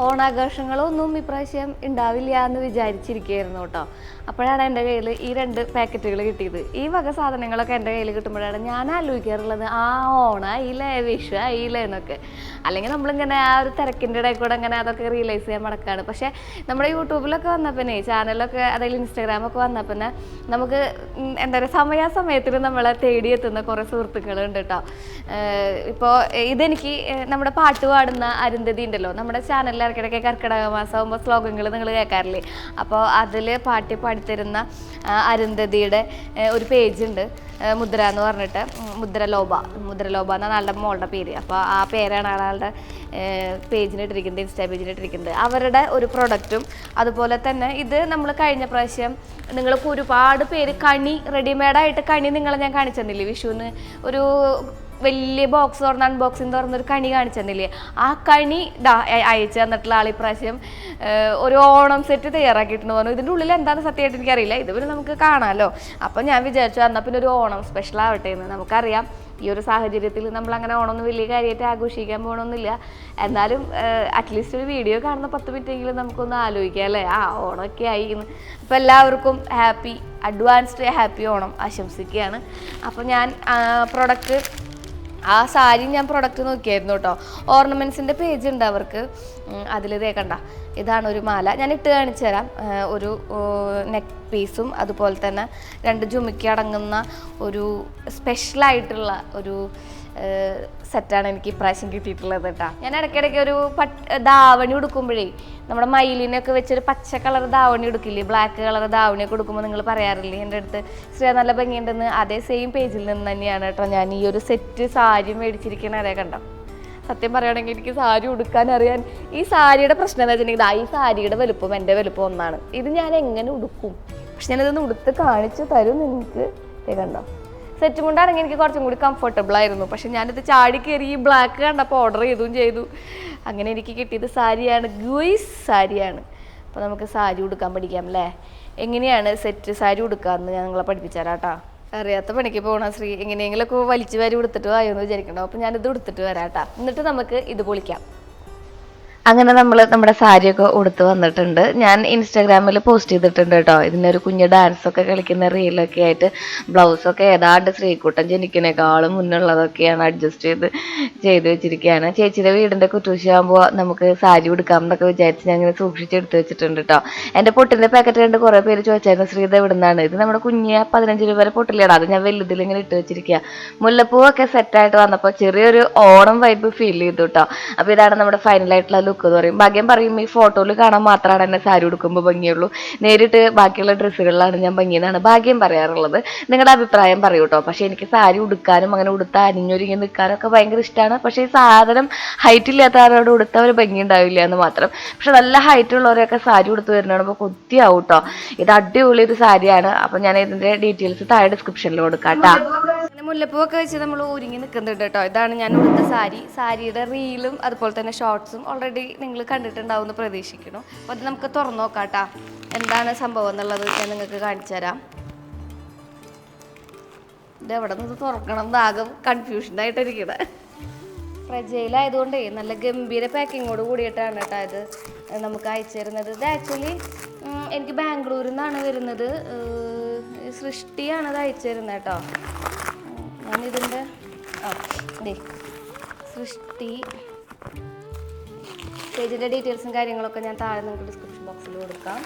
ഓണാഘോഷങ്ങളൊന്നും ഇപ്രാവശ്യം ഉണ്ടാവില്ല എന്ന് വിചാരിച്ചിരിക്കുകയായിരുന്നു കേട്ടോ. അപ്പോഴാണ് എൻ്റെ കയ്യിൽ ഈ 2 പാക്കറ്റുകൾ കിട്ടിയത്. ഈ വക സാധനങ്ങളൊക്കെ എൻ്റെ കയ്യിൽ കിട്ടുമ്പോഴാണ് ഞാൻ ആലോചിക്കാറുള്ളത്, ഓണായില്ലേ, വിഷു ആയില്ലേ എന്നൊക്കെ. അല്ലെങ്കിൽ നമ്മളിങ്ങനെ ആ ഒരു തിരക്കിൻ്റെ ഇടയിൽ കൂടെ അങ്ങനെ അതൊക്കെ റിയലൈസ് ചെയ്യാൻ മടക്കാണ്. പക്ഷേ നമ്മുടെ യൂട്യൂബിലൊക്കെ വന്നപ്പോൾ, ചാനലൊക്കെ അതായത് ഇൻസ്റ്റാഗ്രാമൊക്കെ വന്നപ്പോൾ നമുക്ക് എന്താ പറയുക, സമയാസമയത്തിന് നമ്മളെ തേടിയെത്തുന്ന കുറേ സുഹൃത്തുക്കളുണ്ട് കേട്ടോ. ഇപ്പോൾ ഇതെനിക്ക് നമ്മുടെ പാട്ട് പാടുന്ന അരുന്ധതി ഉണ്ടല്ലോ, നമ്മുടെ ചാനലിൽ ഇടയ്ക്കിടയ്ക്ക് കർക്കിടക മാസമാകുമ്പോൾ ശ്ലോകങ്ങൾ നിങ്ങൾ കേൾക്കാറില്ലേ? അപ്പോൾ അതിൽ പാട്ടി പാടിത്തരുന്ന അരുന്ധതിയുടെ ഒരു പേജുണ്ട്, മുദ്ര എന്ന് പറഞ്ഞിട്ട്, മുദ്രലോഭ എന്നാണ് ആളുടെ മോളുടെ പേര്. അപ്പോൾ ആ പേരാണ് ആളുടെ പേജിനിട്ടിരിക്കുന്നത്, ഇൻസ്റ്റാ പേജിനിട്ടിരിക്കുന്നത്. അവരുടെ ഒരു പ്രൊഡക്റ്റും അതുപോലെ തന്നെ ഇത് നമ്മൾ കഴിഞ്ഞ പ്രാവശ്യം നിങ്ങൾക്ക് ഒരുപാട് പേര് കണി, റെഡിമെയ്ഡായിട്ട് കണി നിങ്ങളെ ഞാൻ കാണിച്ചു തന്നില്ലേ വിഷുവിന്, ഒരു വലിയ ബോക്സ് തുറന്ന് അൺബോക്സിങ് തുറന്നൊരു കണി കാണിച്ചു തന്നില്ലേ? ആ കണി അയച്ചു തന്നിട്ടുള്ള ആൾ ഇപ്രാവശ്യം ഒരു ഓണം സെറ്റ് തയ്യാറാക്കിയിട്ടുണ്ട് പറഞ്ഞു. ഇതിൻ്റെ ഉള്ളിൽ എന്താണെന്ന് സത്യമായിട്ട് എനിക്കറിയില്ല, ഇത് പിന്നെ നമുക്ക് കാണാമല്ലോ. അപ്പം ഞാൻ വിചാരിച്ചു എന്നാൽ പിന്നെ ഒരു ഓണം സ്പെഷ്യൽ ആവട്ടെ എന്ന്. നമുക്കറിയാം ഈ ഒരു സാഹചര്യത്തിൽ നമ്മളങ്ങനെ ഓണമൊന്നും വലിയ കാര്യമായിട്ട് ആഘോഷിക്കാൻ പോകണമെന്നില്ല. എന്നാലും അറ്റ്ലീസ്റ്റ് ഒരു വീഡിയോ കാണുന്ന 10 മിനിറ്റെങ്കിലും നമുക്കൊന്ന് ആലോചിക്കാം അല്ലേ, ഓണമൊക്കെ ആയി എന്ന്. അപ്പോൾ എല്ലാവർക്കും അഡ്വാൻസ്ഡ് ഹാപ്പി ഓണം ആശംസിക്കുകയാണ്. അപ്പോൾ ഞാൻ പ്രൊഡക്റ്റ്, ആ സാരി ഞാൻ പ്രൊഡക്റ്റ് നോക്കിയായിരുന്നു കേട്ടോ. ഓർണമെൻറ്റ്സിൻ്റെ പേജ് ഉണ്ട് അവർക്ക്, അതിലിതേ കണ്ട, ഇതാണ് ഒരു മാല, ഞാൻ ഇട്ട് കാണിച്ചു തരാം. ഒരു നെക്ക് പീസും അതുപോലെ തന്നെ 2 ജുമിക്കി അടങ്ങുന്ന ഒരു സ്പെഷ്യലായിട്ടുള്ള ഒരു സെറ്റാണ് എനിക്ക് ഇപ്രാവശ്യം കിട്ടിയിട്ടുള്ളത് കേട്ടോ. ഞാൻ ഇടയ്ക്കിടയ്ക്ക് ഒരു ധാവണി ഉടുക്കുമ്പോഴേ, നമ്മുടെ മയിലിനൊക്കെ വെച്ചൊരു പച്ച കളർ ധാവണി ഉടുക്കില്ലേ, ബ്ലാക്ക് കളർ ധാവണിയൊക്കെ ഉടുക്കുമ്പോൾ നിങ്ങൾ പറയാറില്ലേ എൻ്റെ അടുത്ത്, ശ്രീ നല്ല ഭംഗിയുണ്ടെന്ന്. അതേ സെയിം പേജിൽ നിന്ന് തന്നെയാണ് കേട്ടോ ഞാൻ ഈ ഒരു സെറ്റ് സാരി മേടിച്ചിരിക്കണ. അതേ കണ്ടോ, സത്യം പറയുകയാണെങ്കിൽ എനിക്ക് സാരി ഉടുക്കാൻ അറിയാൻ, ഈ സാരിയുടെ പ്രശ്നം എന്താ വെച്ചിട്ടുണ്ടെങ്കിൽ ഈ സാരിയുടെ വലുപ്പം എൻ്റെ വലുപ്പം ഒന്നാണ്. ഇത് ഞാൻ എങ്ങനെ ഉടുക്കും? പക്ഷെ ഞാനിതൊന്ന് ഉടുത്ത് കാണിച്ചു തരും നിങ്ങൾക്ക്. കണ്ടോ, സെറ്റ് മുണ്ടാണെങ്കിൽ എനിക്ക് കുറച്ചും കൂടി കംഫർട്ടബിൾ ആയിരുന്നു. പക്ഷെ ഞാനിത് ചാടി കയറി ഈ ബ്ലാക്ക് കണ്ടപ്പോൾ ഓർഡർ ചെയ്തു. അങ്ങനെ എനിക്ക് കിട്ടിയത് സാരിയാണ്, ഗുയിസ് സാരിയാണ്. അപ്പോൾ നമുക്ക് സാരി ഉടുക്കാൻ പഠിക്കാം അല്ലേ? എങ്ങനെയാണ് സെറ്റ് സാരി ഉടുക്കാമെന്ന് ഞാൻ നിങ്ങളെ പഠിപ്പിച്ചു തരാം കേട്ടോ. അറിയാത്ത പണിക്ക് പോകണം ശ്രീ, എങ്ങനെയെങ്കിലൊക്കെ വലിച്ചു വാരി ഉടുത്തിട്ട് വായോന്ന് വിചാരിക്കണോ. അപ്പോൾ ഞാനിത് ഉടുത്തിട്ട് വരാം കേട്ടോ, എന്നിട്ട് നമുക്ക് ഇത് പൊളിക്കാം. അങ്ങനെ നമ്മൾ നമ്മുടെ സാരിയൊക്കെ ഉടുത്ത് വന്നിട്ടുണ്ട്. ഞാൻ ഇൻസ്റ്റാഗ്രാമിൽ പോസ്റ്റ് ചെയ്തിട്ടുണ്ട് കേട്ടോ. ഇതിനൊരു കുഞ്ഞ് ഡാൻസൊക്കെ കളിക്കുന്ന റീലൊക്കെ ആയിട്ട്. ബ്ലൗസൊക്കെ ഏതാണ്ട് ശ്രീകുട്ടൻ ജനിക്കുന്നേക്കാളും മുന്നുള്ളതൊക്കെയാണ് അഡ്ജസ്റ്റ് ചെയ്ത് വെച്ചിരിക്കുകയാണ്. ചേച്ചിയുടെ വീടിൻ്റെ കുറ്റൂശിയാകുമ്പോൾ നമുക്ക് സാരി ഉടുക്കാം എന്നൊക്കെ വിചാരിച്ച് ഞാൻ ഇങ്ങനെ സൂക്ഷിച്ചെടുത്ത് വെച്ചിട്ടുണ്ട് കേട്ടോ. എൻ്റെ പൊട്ടിൻ്റെ പാക്കറ്റ് കണ്ട് കുറേ പേര് ചോദിച്ചായിരുന്നു ശ്രീ ഇത് എവിടെ നിന്നാണ്. ഇത് നമ്മുടെ കുഞ്ഞ് 15 രൂപ വരെ പൊട്ടില്ലേടാ, അത് ഞാൻ വലുതിൽ ഇങ്ങനെ ഇട്ട് വെച്ചിരിക്കുക. മുല്ലപ്പൂവൊക്കെ സെറ്റായിട്ട് വന്നപ്പോൾ ചെറിയൊരു ഓണം വൈബ് ഫീൽ ചെയ്തു കേട്ടോ. അപ്പോൾ ഇതാണ് നമ്മുടെ ഫൈനലായിട്ടുള്ള ലുക്ക് എന്ന് പറയും. ഭാഗ്യം പറയും ഈ ഫോട്ടോയിൽ കാണാൻ മാത്രമാണ് എന്നെ സാരി ഉടുക്കുമ്പോൾ ഭംഗിയുള്ളൂ, നേരിട്ട് ബാക്കിയുള്ള ഡ്രസ്സുകളിലാണ് ഞാൻ ഭംഗിയെന്നാണ് ഭാഗ്യം പറയാറുള്ളത്. നിങ്ങളുടെ അഭിപ്രായം പറയൂ കേട്ടോ. പക്ഷേ എനിക്ക് സാരി ഉടുക്കാനും അങ്ങനെ ഉടുത്ത അനിഞ്ഞൊരുങ്ങി നിൽക്കാനൊക്കെ ഭയങ്കര ഇഷ്ടമാണ്. പക്ഷേ ഈ സാധനം ഹൈറ്റ് ഇല്ലാത്തവരോട് ഉടുത്ത ഒരു ഭംഗി ഉണ്ടാവില്ല എന്ന് മാത്രം. പക്ഷെ നല്ല ഹൈറ്റ് ഉള്ളവരൊക്കെ സാരി ഉടുത്ത് വരുന്നതാകുമ്പോൾ കൊത്തിയാവും കേട്ടോ. ഇത് അടിപൊളി ഒരു സാരിയാണ്. അപ്പം ഞാൻ ഇതിൻ്റെ ഡീറ്റെയിൽസ് താഴെ ഡിസ്ക്രിപ്ഷനിൽ കൊടുക്കാം കേട്ടോ. മുല്ലപ്പൂവൊക്കെ വെച്ച് നമ്മൾ ഒരുങ്ങി നിൽക്കുന്നുണ്ട് കേട്ടോ. ഇതാണ് ഞാൻ ഉടുത്ത സാരി. സാരിയുടെ റീലും അതുപോലെ തന്നെ ഷോർട്സും ഓൾറെഡി നിങ്ങൾ കണ്ടിട്ടുണ്ടാവും എന്ന് പ്രതീക്ഷിക്കുന്നു. അപ്പോൾ അത് നമുക്ക് തുറന്നു നോക്കാം കേട്ടോ, എന്താണ് സംഭവം എന്നുള്ളത് ഞാൻ നിങ്ങൾക്ക് കാണിച്ചു തരാം. ഇത് എവിടെ നിന്ന് തുറക്കണം എന്നാകും കൺഫ്യൂഷനായിട്ടിരിക്കണേ. ഫ്രജയിലായതുകൊണ്ടേ നല്ല ഗംഭീര പാക്കിങ്ങോട് കൂടിയിട്ടാണ് കേട്ടോ ഇത് നമുക്ക് അയച്ചു തരുന്നത്. ഇത് ആക്ച്വലി എനിക്ക് ബാംഗ്ലൂരിൽ നിന്നാണ് വരുന്നത്, സൃഷ്ടിയാണ് ഇത് അയച്ചു തരുന്നത് കേട്ടോ. ഞാനിതിൻ്റെ സൃഷ്ടി പേജിൻ്റെ ഡീറ്റെയിൽസും കാര്യങ്ങളൊക്കെ ഞാൻ താഴെ നിങ്ങൾക്ക് ഡിസ്ക്രിപ്ഷൻ ബോക്സിൽ കൊടുക്കാം.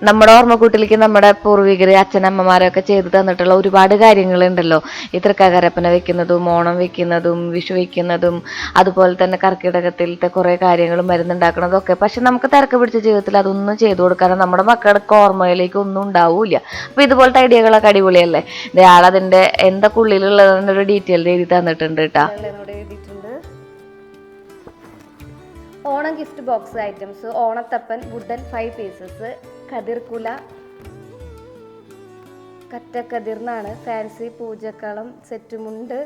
നമ്മുടെ ഓർമ്മക്കൂട്ടിലേക്ക് നമ്മുടെ പൂർവികർ അച്ഛനമ്മമാരൊക്കെ ചെയ്തു തന്നിട്ടുള്ള ഒരുപാട് കാര്യങ്ങളുണ്ടല്ലോ. ഈ തൃക്കാക്കരപ്പന വെക്കുന്നതും ഓണം വെക്കുന്നതും വിഷു വെക്കുന്നതും അതുപോലെ തന്നെ കർക്കിടകത്തിലത്തെ കുറേ കാര്യങ്ങളും മരുന്നുണ്ടാക്കണതും ഒക്കെ. പക്ഷെ നമുക്ക് തിരക്ക് പിടിച്ച ജീവിതത്തിൽ അതൊന്നും ചെയ്തു കൊടുക്കാനോ നമ്മുടെ മക്കൾക്ക് ഓർമ്മയിലേക്ക് ഒന്നും ഉണ്ടാവില്ല. അപ്പോൾ ഇതുപോലത്തെ ഐഡിയകളൊക്കെ അടിപൊളിയല്ലേ. ഇയാൾ അതിൻ്റെ എന്തൊക്കെ ഉള്ളിലുള്ളതെന്നൊരു ഡീറ്റെയിൽ എഴുതി തന്നിട്ടുണ്ട് കേട്ടോ. Onam gift box items, Onathappan wooden 5 pieces, കതിർക്കുല കറ്റക്കതിർന്നാണ്, ഫാൻസി പൂജക്കളം സെറ്റുമുണ്ട്,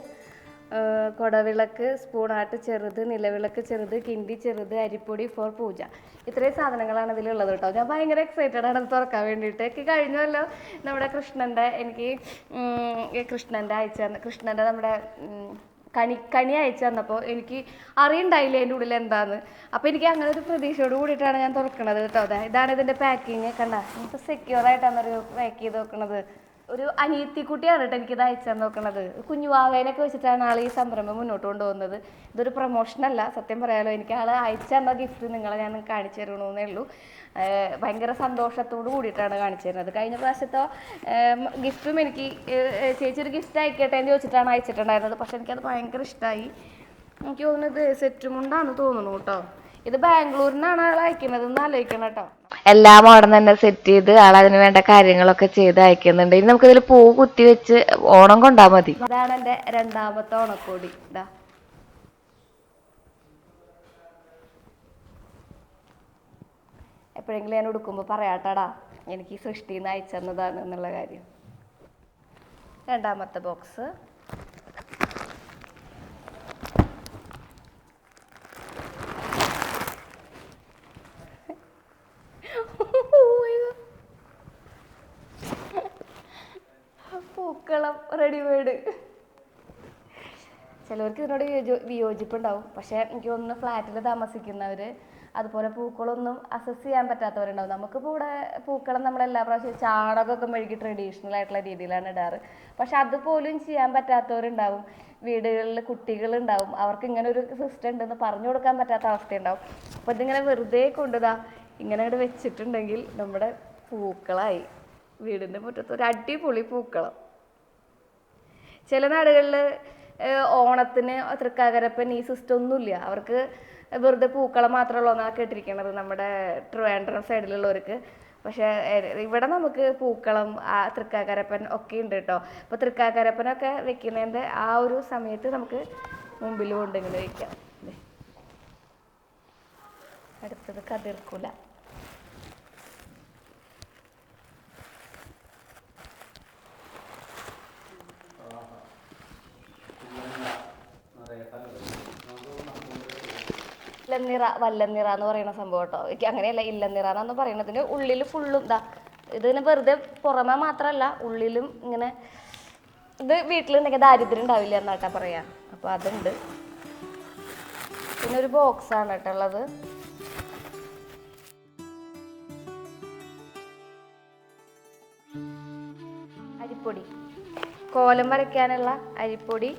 കൊടവിളക്ക്, സ്പൂണാട്ട് ചെറുത്, നിലവിളക്ക് ചെറുത്, കിണ്ടി ചെറുത്, അരിപ്പൊടി ഫോർ പൂജ. ഇത്രയും സാധനങ്ങളാണ് ഇതിലുള്ളത് കേട്ടോ. ഞാൻ ഭയങ്കര എക്സൈറ്റഡ് ആണ് തുറക്കാൻ വേണ്ടിയിട്ട്. എനിക്ക് കഴിഞ്ഞല്ലോ നമ്മുടെ കൃഷ്ണൻ്റെ, എനിക്ക് കൃഷ്ണൻ്റെ നമ്മുടെ കണി അയച്ചു തന്നപ്പോൾ എനിക്ക് അറിയണ്ടായില്ല അതിൻ്റെ ഉള്ളിൽ എന്താന്ന്. അപ്പോൾ എനിക്ക് അങ്ങനെ ഒരു പ്രതീക്ഷയോട് കൂടിയിട്ടാണ് ഞാൻ തുറക്കണത് കേട്ടോ. അതെ, ഇതാണ് ഇതിൻ്റെ പാക്കിങ്. കണ്ട, നമുക്ക് സെക്യൂർ ആയിട്ടാണ് ഒരു പാക്ക് ചെയ്ത് വെക്കണത്. ഒരു അനിയത്തിക്കുട്ടിയാണ് കേട്ടോ എനിക്കിത് അയച്ചു തന്നെ നോക്കണത്. കുഞ്ഞുവാവേനൊക്കെ വെച്ചിട്ടാണ് ആൾ ഈ സംരംഭം മുന്നോട്ട് കൊണ്ടുപോകുന്നത്. ഇതൊരു പ്രൊമോഷനല്ല, സത്യം പറയാലോ. എനിക്ക് ആൾ അയച്ചു തന്ന ഗിഫ്റ്റ് നിങ്ങളെ ഞാൻ കാണിച്ചു തരണമെന്നേ ഉള്ളൂ. ഭയങ്കര സന്തോഷത്തോട് കൂടിയിട്ടാണ് കാണിച്ചു തരുന്നത്. കഴിഞ്ഞ പ്രാവശ്യത്തെ ഗിഫ്റ്റും എനിക്ക് ചേച്ചി ഒരു ഗിഫ്റ്റ് അയക്കട്ടെ എന്ന് ചോദിച്ചിട്ടാണ് അയച്ചിട്ടുണ്ടായിരുന്നത്. പക്ഷെ എനിക്കത് ഭയങ്കര ഇഷ്ടമായി. എനിക്ക് തോന്നുന്നത് സെറ്റും കൊണ്ടാണ് തോന്നുന്നു കേട്ടോ. ഇത് ബാംഗ്ലൂരിനാണ് ആൾ അയക്കുന്നത് എന്ന് ആലോചിക്കണം കേട്ടോ. എല്ലാം അവിടെ തന്നെ സെറ്റ് ചെയ്ത് ആൾ അതിന് വേണ്ട കാര്യങ്ങളൊക്കെ ചെയ്ത് അയക്കുന്നുണ്ട്. ഇനി നമുക്കിതിൽ പൂ കുത്തി വെച്ച് ഓണം കൊണ്ടാ മതി. അതാണ് എൻ്റെ രണ്ടാമത്തെ ഓണക്കോടി. ഇതാ, എപ്പോഴെങ്കിലും ഞാൻ ഉടുക്കുമ്പോൾ പറയാട്ടാടാ എനിക്ക് സൃഷ്ടിയിൽ നിന്ന് അയച്ചെന്നതാണ് എന്നുള്ള കാര്യം. രണ്ടാമത്തെ ബോക്സ്. പൂക്കളം റെഡിമെയ്ഡ്. ചിലവർക്ക് ഇതിനോട് വിയോജിപ്പുണ്ടാവും. പക്ഷേ എനിക്ക് തോന്നുന്നു ഫ്ലാറ്റിൽ താമസിക്കുന്നവർ, അതുപോലെ പൂക്കളൊന്നും അസസ് ചെയ്യാൻ പറ്റാത്തവരുണ്ടാവും. നമുക്കിപ്പോൾ ഇവിടെ പൂക്കളം നമ്മളെല്ലാ പ്രാവശ്യവും ചാണകമൊക്കെ മെഴുകി ട്രഡീഷണൽ ആയിട്ടുള്ള രീതിയിലാണ് ഇടാറ്. പക്ഷെ അതുപോലും ചെയ്യാൻ പറ്റാത്തവരുണ്ടാവും. വീടുകളിൽ കുട്ടികളുണ്ടാവും. അവർക്ക് ഇങ്ങനെ ഒരു സിസ്റ്റം ഉണ്ടെന്ന് പറഞ്ഞു കൊടുക്കാൻ പറ്റാത്ത അവസ്ഥയുണ്ടാവും. അപ്പോൾ ഇതിങ്ങനെ വെറുതെ കൊണ്ടുതാ ഇങ്ങനെ ഇവിടെ വെച്ചിട്ടുണ്ടെങ്കിൽ നമ്മുടെ പൂക്കളായി. വീടിൻ്റെ മുറ്റത്ത് ഒരു അടിപൊളി പൂക്കളം. ചില നാടുകളിൽ ഓണത്തിന് തൃക്കാക്കരപ്പൻ ഈ സിസ്റ്റം ഒന്നുമില്ല. അവർക്ക് വെറുതെ പൂക്കളം മാത്രമേ എന്നാണ് കേട്ടിരിക്കണത് നമ്മുടെ ട്രിവാൻഡ്രം സൈഡിലുള്ളവർക്ക്. പക്ഷേ ഇവിടെ നമുക്ക് പൂക്കളം തൃക്കാക്കരപ്പൻ ഒക്കെ ഉണ്ട് കേട്ടോ. അപ്പോൾ തൃക്കാക്കരപ്പനൊക്കെ വെക്കുന്നതിൻ്റെ ആ ഒരു സമയത്ത് നമുക്ക് മുമ്പിൽ കൊണ്ടിങ്ങനെ വയ്ക്കാം. അടുത്തത് കതിർക്കുല. ഇല്ലനിറ വല്ലനിറ എന്ന് പറയുന്ന സംഭവം കേട്ടോ. എനിക്ക് അങ്ങനെയല്ല, ഇല്ലനിറ എന്ന് പറയുന്നതിന് ഉള്ളിൽ ഫുള്ളും ഇതാ ഇതിന് വെറുതെ പുറമെ മാത്രമല്ല ഉള്ളിലും ഇങ്ങനെ. ഇത് വീട്ടിലുണ്ടെങ്കിൽ ദാരിദ്ര്യം ഉണ്ടാവില്ല എന്നാട്ടാ പറയാ. അപ്പോൾ അതുണ്ട്. പിന്നെ ഒരു ബോക്സാണ് കേട്ടോ ഉള്ളത്. അരിപ്പൊടി, കോലം വരയ്ക്കാനുള്ള അരിപ്പൊടി.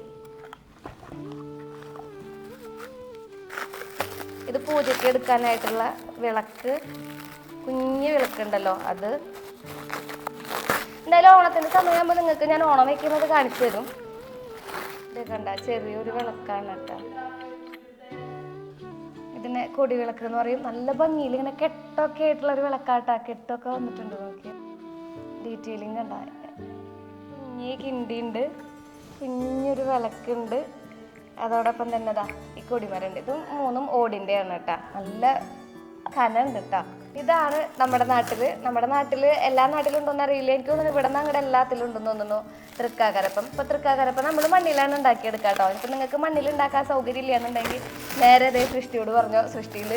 ഇത് പൂജയ്ക്ക് എടുക്കാനായിട്ടുള്ള വിളക്ക്, കുഞ്ഞ് വിളക്കുണ്ടല്ലോ അത്. എന്തായാലും ഓണത്തിൻ്റെ സമയമാകുമ്പോൾ നിങ്ങൾക്ക് ഞാൻ ഓണം വയ്ക്കുന്നത് കാണിച്ചു തരും. ഇത് കണ്ട ചെറിയൊരു വിളക്കാണ് കേട്ടോ. ഇതിനെ കൊടി വിളക്ക് എന്ന് പറയും. നല്ല ഭംഗിയിൽ ഇങ്ങനെ കെട്ടൊക്കെ ആയിട്ടുള്ളൊരു വിളക്കാട്ടാ. കെട്ടൊക്കെ വന്നിട്ടുണ്ട്. നോക്കി ഡീറ്റെയിലിങ് കണ്ട. കുഞ്ഞി കിണ്ടിയുണ്ട്, കുഞ്ഞൊരു വിളക്കുണ്ട്. അതോടൊപ്പം തന്നെ ഇതാ ഈ കൊടിമരണ്ട്. ഇതും മൂന്നും ഓടിൻ്റെയാണ് കേട്ടോ. നല്ല കനുണ്ട് കേട്ടോ. ഇതാണ് നമ്മുടെ നാട്ടിൽ എല്ലാ നാട്ടിലും ഉണ്ടോന്ന് അറിയില്ല. എനിക്ക് തോന്നുന്നു ഇവിടെ നിന്ന് അങ്ങോട്ട് എല്ലാത്തിലും ഉണ്ടെന്ന് തോന്നുന്നു തൃക്കാക്കരപ്പം. ഇപ്പം തൃക്കാക്കരപ്പം നമ്മൾ മണ്ണിലാണ് ഉണ്ടാക്കിയെടുക്കുക കേട്ടോ. ഇപ്പം നിങ്ങൾക്ക് മണ്ണിൽ ഉണ്ടാക്കാൻ സൗകര്യം ഇല്ല എന്നുണ്ടെങ്കിൽ നേരെ അതേ സൃഷ്ടിയോട് പറഞ്ഞോ. സൃഷ്ടിയിൽ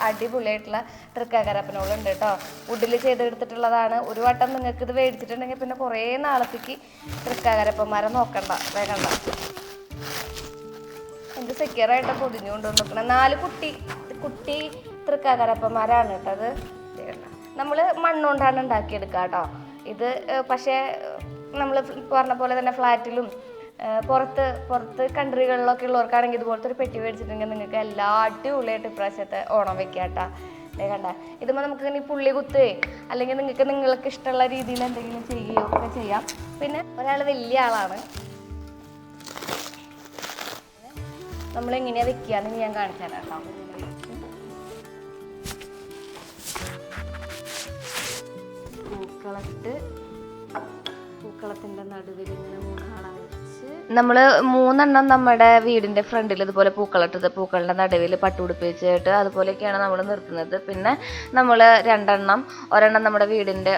അടിപൊളിയായിട്ടുള്ള തൃക്കാക്കരപ്പനോളുണ്ട് കേട്ടോ. വുഡിൽ ചെയ്തെടുത്തിട്ടുള്ളതാണ്. ഒരു വട്ടം നിങ്ങൾക്ക് ഇത് മേടിച്ചിട്ടുണ്ടെങ്കിൽ പിന്നെ കുറേ നാളത്തേക്ക് തൃക്കാക്കരപ്പന്മാരെ നോക്കണ്ട, വേഗണ്ട. എന്ത് സെക്യൂറായിട്ട് പൊതിഞ്ഞു കൊണ്ടുവന്നിരിക്കണം. 4 കുട്ടി തൃക്കാക്കരപ്പന്മാരാണ് കേട്ടോ. അത് നമ്മൾ മണ്ണുകൊണ്ടാണ് ഉണ്ടാക്കിയെടുക്കുക കേട്ടോ. ഇത് പക്ഷേ നമ്മൾ പറഞ്ഞ പോലെ തന്നെ ഫ്ലാറ്റിലും പുറത്ത് കൺട്രികളിലൊക്കെ ഉള്ളവർക്കാണെങ്കിൽ ഇതുപോലത്തെ ഒരു പെട്ടി മേടിച്ചിട്ടുണ്ടെങ്കിൽ നിങ്ങൾക്ക് എല്ലാ അടിപൊളിയായിട്ട് ഇപ്രാവശ്യത്തെ ഓണം വെക്കാം കേട്ടോ. കണ്ട, ഇതുമ്പോൾ നമുക്ക് ഇങ്ങനെ പുള്ളി കുത്ത് അല്ലെങ്കിൽ നിങ്ങൾക്ക് ഇഷ്ടമുള്ള രീതിയിൽ എന്തെങ്കിലും ചെയ്യുകയോ ഒക്കെ ചെയ്യാം. പിന്നെ ഒരാൾ വലിയ ആളാണ്. നമ്മളെങ്ങനെയാണ് വെക്കുകയെന്ന് ഞാൻ കാണിച്ചു തരാം കേട്ടോ. പൂക്കളത്തിൻ്റെ നടുവിൽ ഇങ്ങനെ 3 ആള വെച്ച് നമ്മൾ 3 എണ്ണം നമ്മുടെ വീടിൻ്റെ ഫ്രണ്ടിൽ ഇതുപോലെ പൂക്കളിട്ടത്, പൂക്കളുടെ നടുവിൽ പട്ടുടുപ്പ് വെച്ചിട്ട് അതുപോലെയൊക്കെയാണ് നമ്മൾ നിർത്തുന്നത്. പിന്നെ നമ്മൾ 2 എണ്ണം, ഒരെണ്ണം നമ്മുടെ വീടിൻ്റെ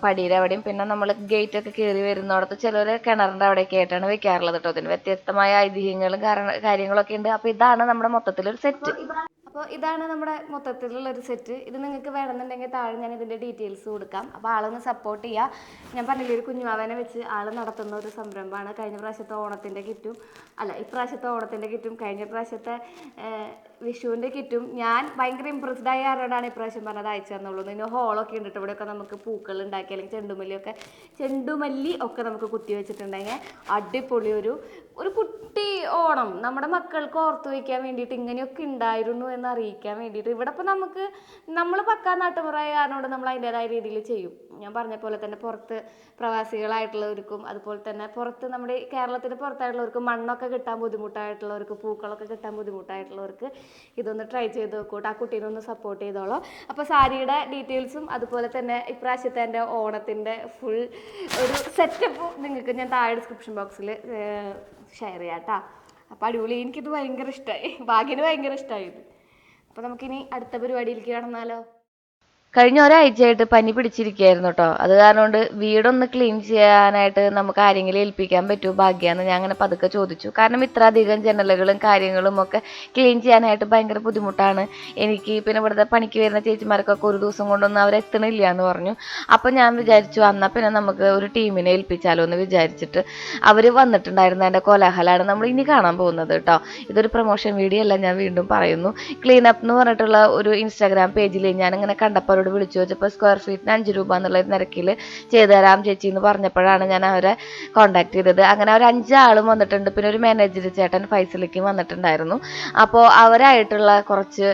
പടിയുടെ അവിടെയും പിന്നെ നമ്മൾ ഗേറ്റൊക്കെ കയറി വരുന്നിടത്ത് ചിലർ കിണറിൻ്റെ അവിടെയൊക്കെ ആയിട്ടാണ് വെക്കാറുള്ളത് കേട്ടോ. അതിന് വ്യത്യസ്തമായ ഐതിഹ്യങ്ങളും കാര്യങ്ങളൊക്കെ ഉണ്ട്. അപ്പോൾ ഇതാണ് നമ്മുടെ മൊത്തത്തിലൊരു സെറ്റ്. അപ്പോൾ ഇതാണ് നമ്മുടെ മൊത്തത്തിലുള്ളൊരു സെറ്റ്. ഇത് നിങ്ങൾക്ക് വേണമെന്നുണ്ടെങ്കിൽ താഴെ ഞാൻ ഇതിൻ്റെ ഡീറ്റെയിൽസ് കൊടുക്കാം. അപ്പോൾ ആളൊന്ന് സപ്പോർട്ട് ചെയ്യുക. ഞാൻ പറഞ്ഞില്ലേ, ഒരു കുഞ്ഞുമാവനെ വെച്ച് ആൾ നടത്തുന്ന ഒരു സംരംഭമാണ്. കഴിഞ്ഞ പ്രാവശ്യത്തെ ഓണത്തിൻ്റെ കിറ്റും ഇപ്രാവശ്യത്തെ ഓണത്തിൻ്റെ കിറ്റും കഴിഞ്ഞ പ്രാവശ്യത്തെ വിഷുവിൻ്റെ കിറ്റും ഞാൻ ഭയങ്കര ഇമ്പ്രസ്ഡ് ആയ ആരോടാണ് ഇപ്രാവശ്യം പറഞ്ഞത് അയച്ചു തന്നുള്ളൂ. ഇതിന് ഹോളൊക്കെ ഉണ്ട്. ഇവിടെയൊക്കെ നമുക്ക് പൂക്കൾ ഉണ്ടാക്കി, അല്ലെങ്കിൽ ചെണ്ടുമല്ലി ഒക്കെ നമുക്ക് കുത്തി വെച്ചിട്ടുണ്ടെങ്കിൽ അടിപൊളി ഒരു കുട്ടി ഓണം നമ്മുടെ മക്കൾക്ക് ഓർത്തു വയ്ക്കാൻ വേണ്ടിയിട്ട് ഇങ്ങനെയൊക്കെ ഉണ്ടായിരുന്നു എന്ന് അറിയിക്കാൻ വേണ്ടിയിട്ട്. ഇവിടെ ഇപ്പോൾ നമ്മൾ പക്കാ നാട്ടുമുറായ കാരണോട് നമ്മൾ അതിൻ്റെതായ രീതിയിൽ ചെയ്യും. ഞാൻ പറഞ്ഞ പോലെ തന്നെ പുറത്ത് പ്രവാസികളായിട്ടുള്ളവർക്കും അതുപോലെ തന്നെ പുറത്ത് നമ്മുടെ കേരളത്തിന് പുറത്തായിട്ടുള്ളവർക്കും മണ്ണൊക്കെ കിട്ടാൻ ബുദ്ധിമുട്ടായിട്ടുള്ളവർക്ക്, പൂക്കളൊക്കെ കിട്ടാൻ ബുദ്ധിമുട്ടായിട്ടുള്ളവർക്ക് ഇതൊന്ന് ട്രൈ ചെയ്ത് നോക്കൂട്ടോ. ആ കുട്ടീനെ ഒന്ന് സപ്പോർട്ട് ചെയ്തോളൂ. അപ്പോൾ സാരിയുടെ ഡീറ്റെയിൽസും അതുപോലെ തന്നെ ഇപ്രാവശ്യത്തെ എൻ്റെ ഓണത്തിൻ്റെ ഫുൾ ഒരു സെറ്റപ്പും നിങ്ങൾക്ക് ഞാൻ താഴെ ഡിസ്ക്രിപ്ഷൻ ബോക്സിൽ ഷെയർ ചെയ്യാം കേട്ടോ. അപ്പോൾ അടിപൊളി, എനിക്കിത് ഭയങ്കര ഇഷ്ടമായി, ഭാഗ്യന് ഭയങ്കര ഇഷ്ടമായി ഇത്. അപ്പോൾ നമുക്കിനി അടുത്ത പരിപാടിയിലേക്ക് കടന്നാലോ. കഴിഞ്ഞ ഒരാഴ്ചയായിട്ട് പനി പിടിച്ചിരിക്കുകയായിരുന്നു കേട്ടോ. അത് കാരണം കൊണ്ട് വീടൊന്ന് ക്ലീൻ ചെയ്യാനായിട്ട് നമുക്ക് ആരെങ്കിലും ഏൽപ്പിക്കാൻ പറ്റുമോ ഭാഗ്യാന്ന് ഞാൻ അങ്ങനെ പതുക്കെ ചോദിച്ചു. കാരണം ഇത്ര അധികം ജനലുകളും കാര്യങ്ങളും ഒക്കെ ക്ലീൻ ചെയ്യാനായിട്ട് ഭയങ്കര ബുദ്ധിമുട്ടാണ് എനിക്ക്. പിന്നെ ഇവിടുത്തെ പണിക്ക് വരുന്ന ചേച്ചിമാർക്കൊക്കെ ഒരു ദിവസം കൊണ്ടൊന്നും അവരെത്തണില്ല എന്ന് പറഞ്ഞു. അപ്പം ഞാൻ വിചാരിച്ചു എന്നാൽ പിന്നെ നമുക്ക് ഒരു ടീമിനെ ഏൽപ്പിച്ചാലോ എന്ന് വിചാരിച്ചിട്ട് അവർ വന്നിട്ടുണ്ടായിരുന്നു. എൻ്റെ കോലാഹലമാണ് നമ്മൾ ഇനി കാണാൻ പോകുന്നത് കേട്ടോ. ഇതൊരു പ്രൊമോഷൻ വീഡിയോ അല്ല, ഞാൻ വീണ്ടും പറയുന്നു. ക്ലീൻ അപ്പ് എന്ന് പറഞ്ഞിട്ടുള്ള ഒരു ഇൻസ്റ്റാഗ്രാം പേജിൽ ഞാനിങ്ങനെ കണ്ടപ്പോൾ വിളിച്ചു ചോദിച്ചപ്പോൾ സ്ക്വയർ ഫീറ്റിന് 5 രൂപ എന്നുള്ള നിരക്കിൽ ചെയ്തു തരാം ചേച്ചി എന്ന് പറഞ്ഞപ്പോഴാണ് ഞാൻ അവരെ കോൺടാക്ട് ചെയ്തത്. അങ്ങനെ ഒരു 5 ആളും വന്നിട്ടുണ്ട്. പിന്നെ ഒരു മാനേജർ ചേട്ടൻ ഫൈസലിക്കും വന്നിട്ടുണ്ടായിരുന്നു. അപ്പോൾ അവരായിട്ടുള്ള കുറച്ച്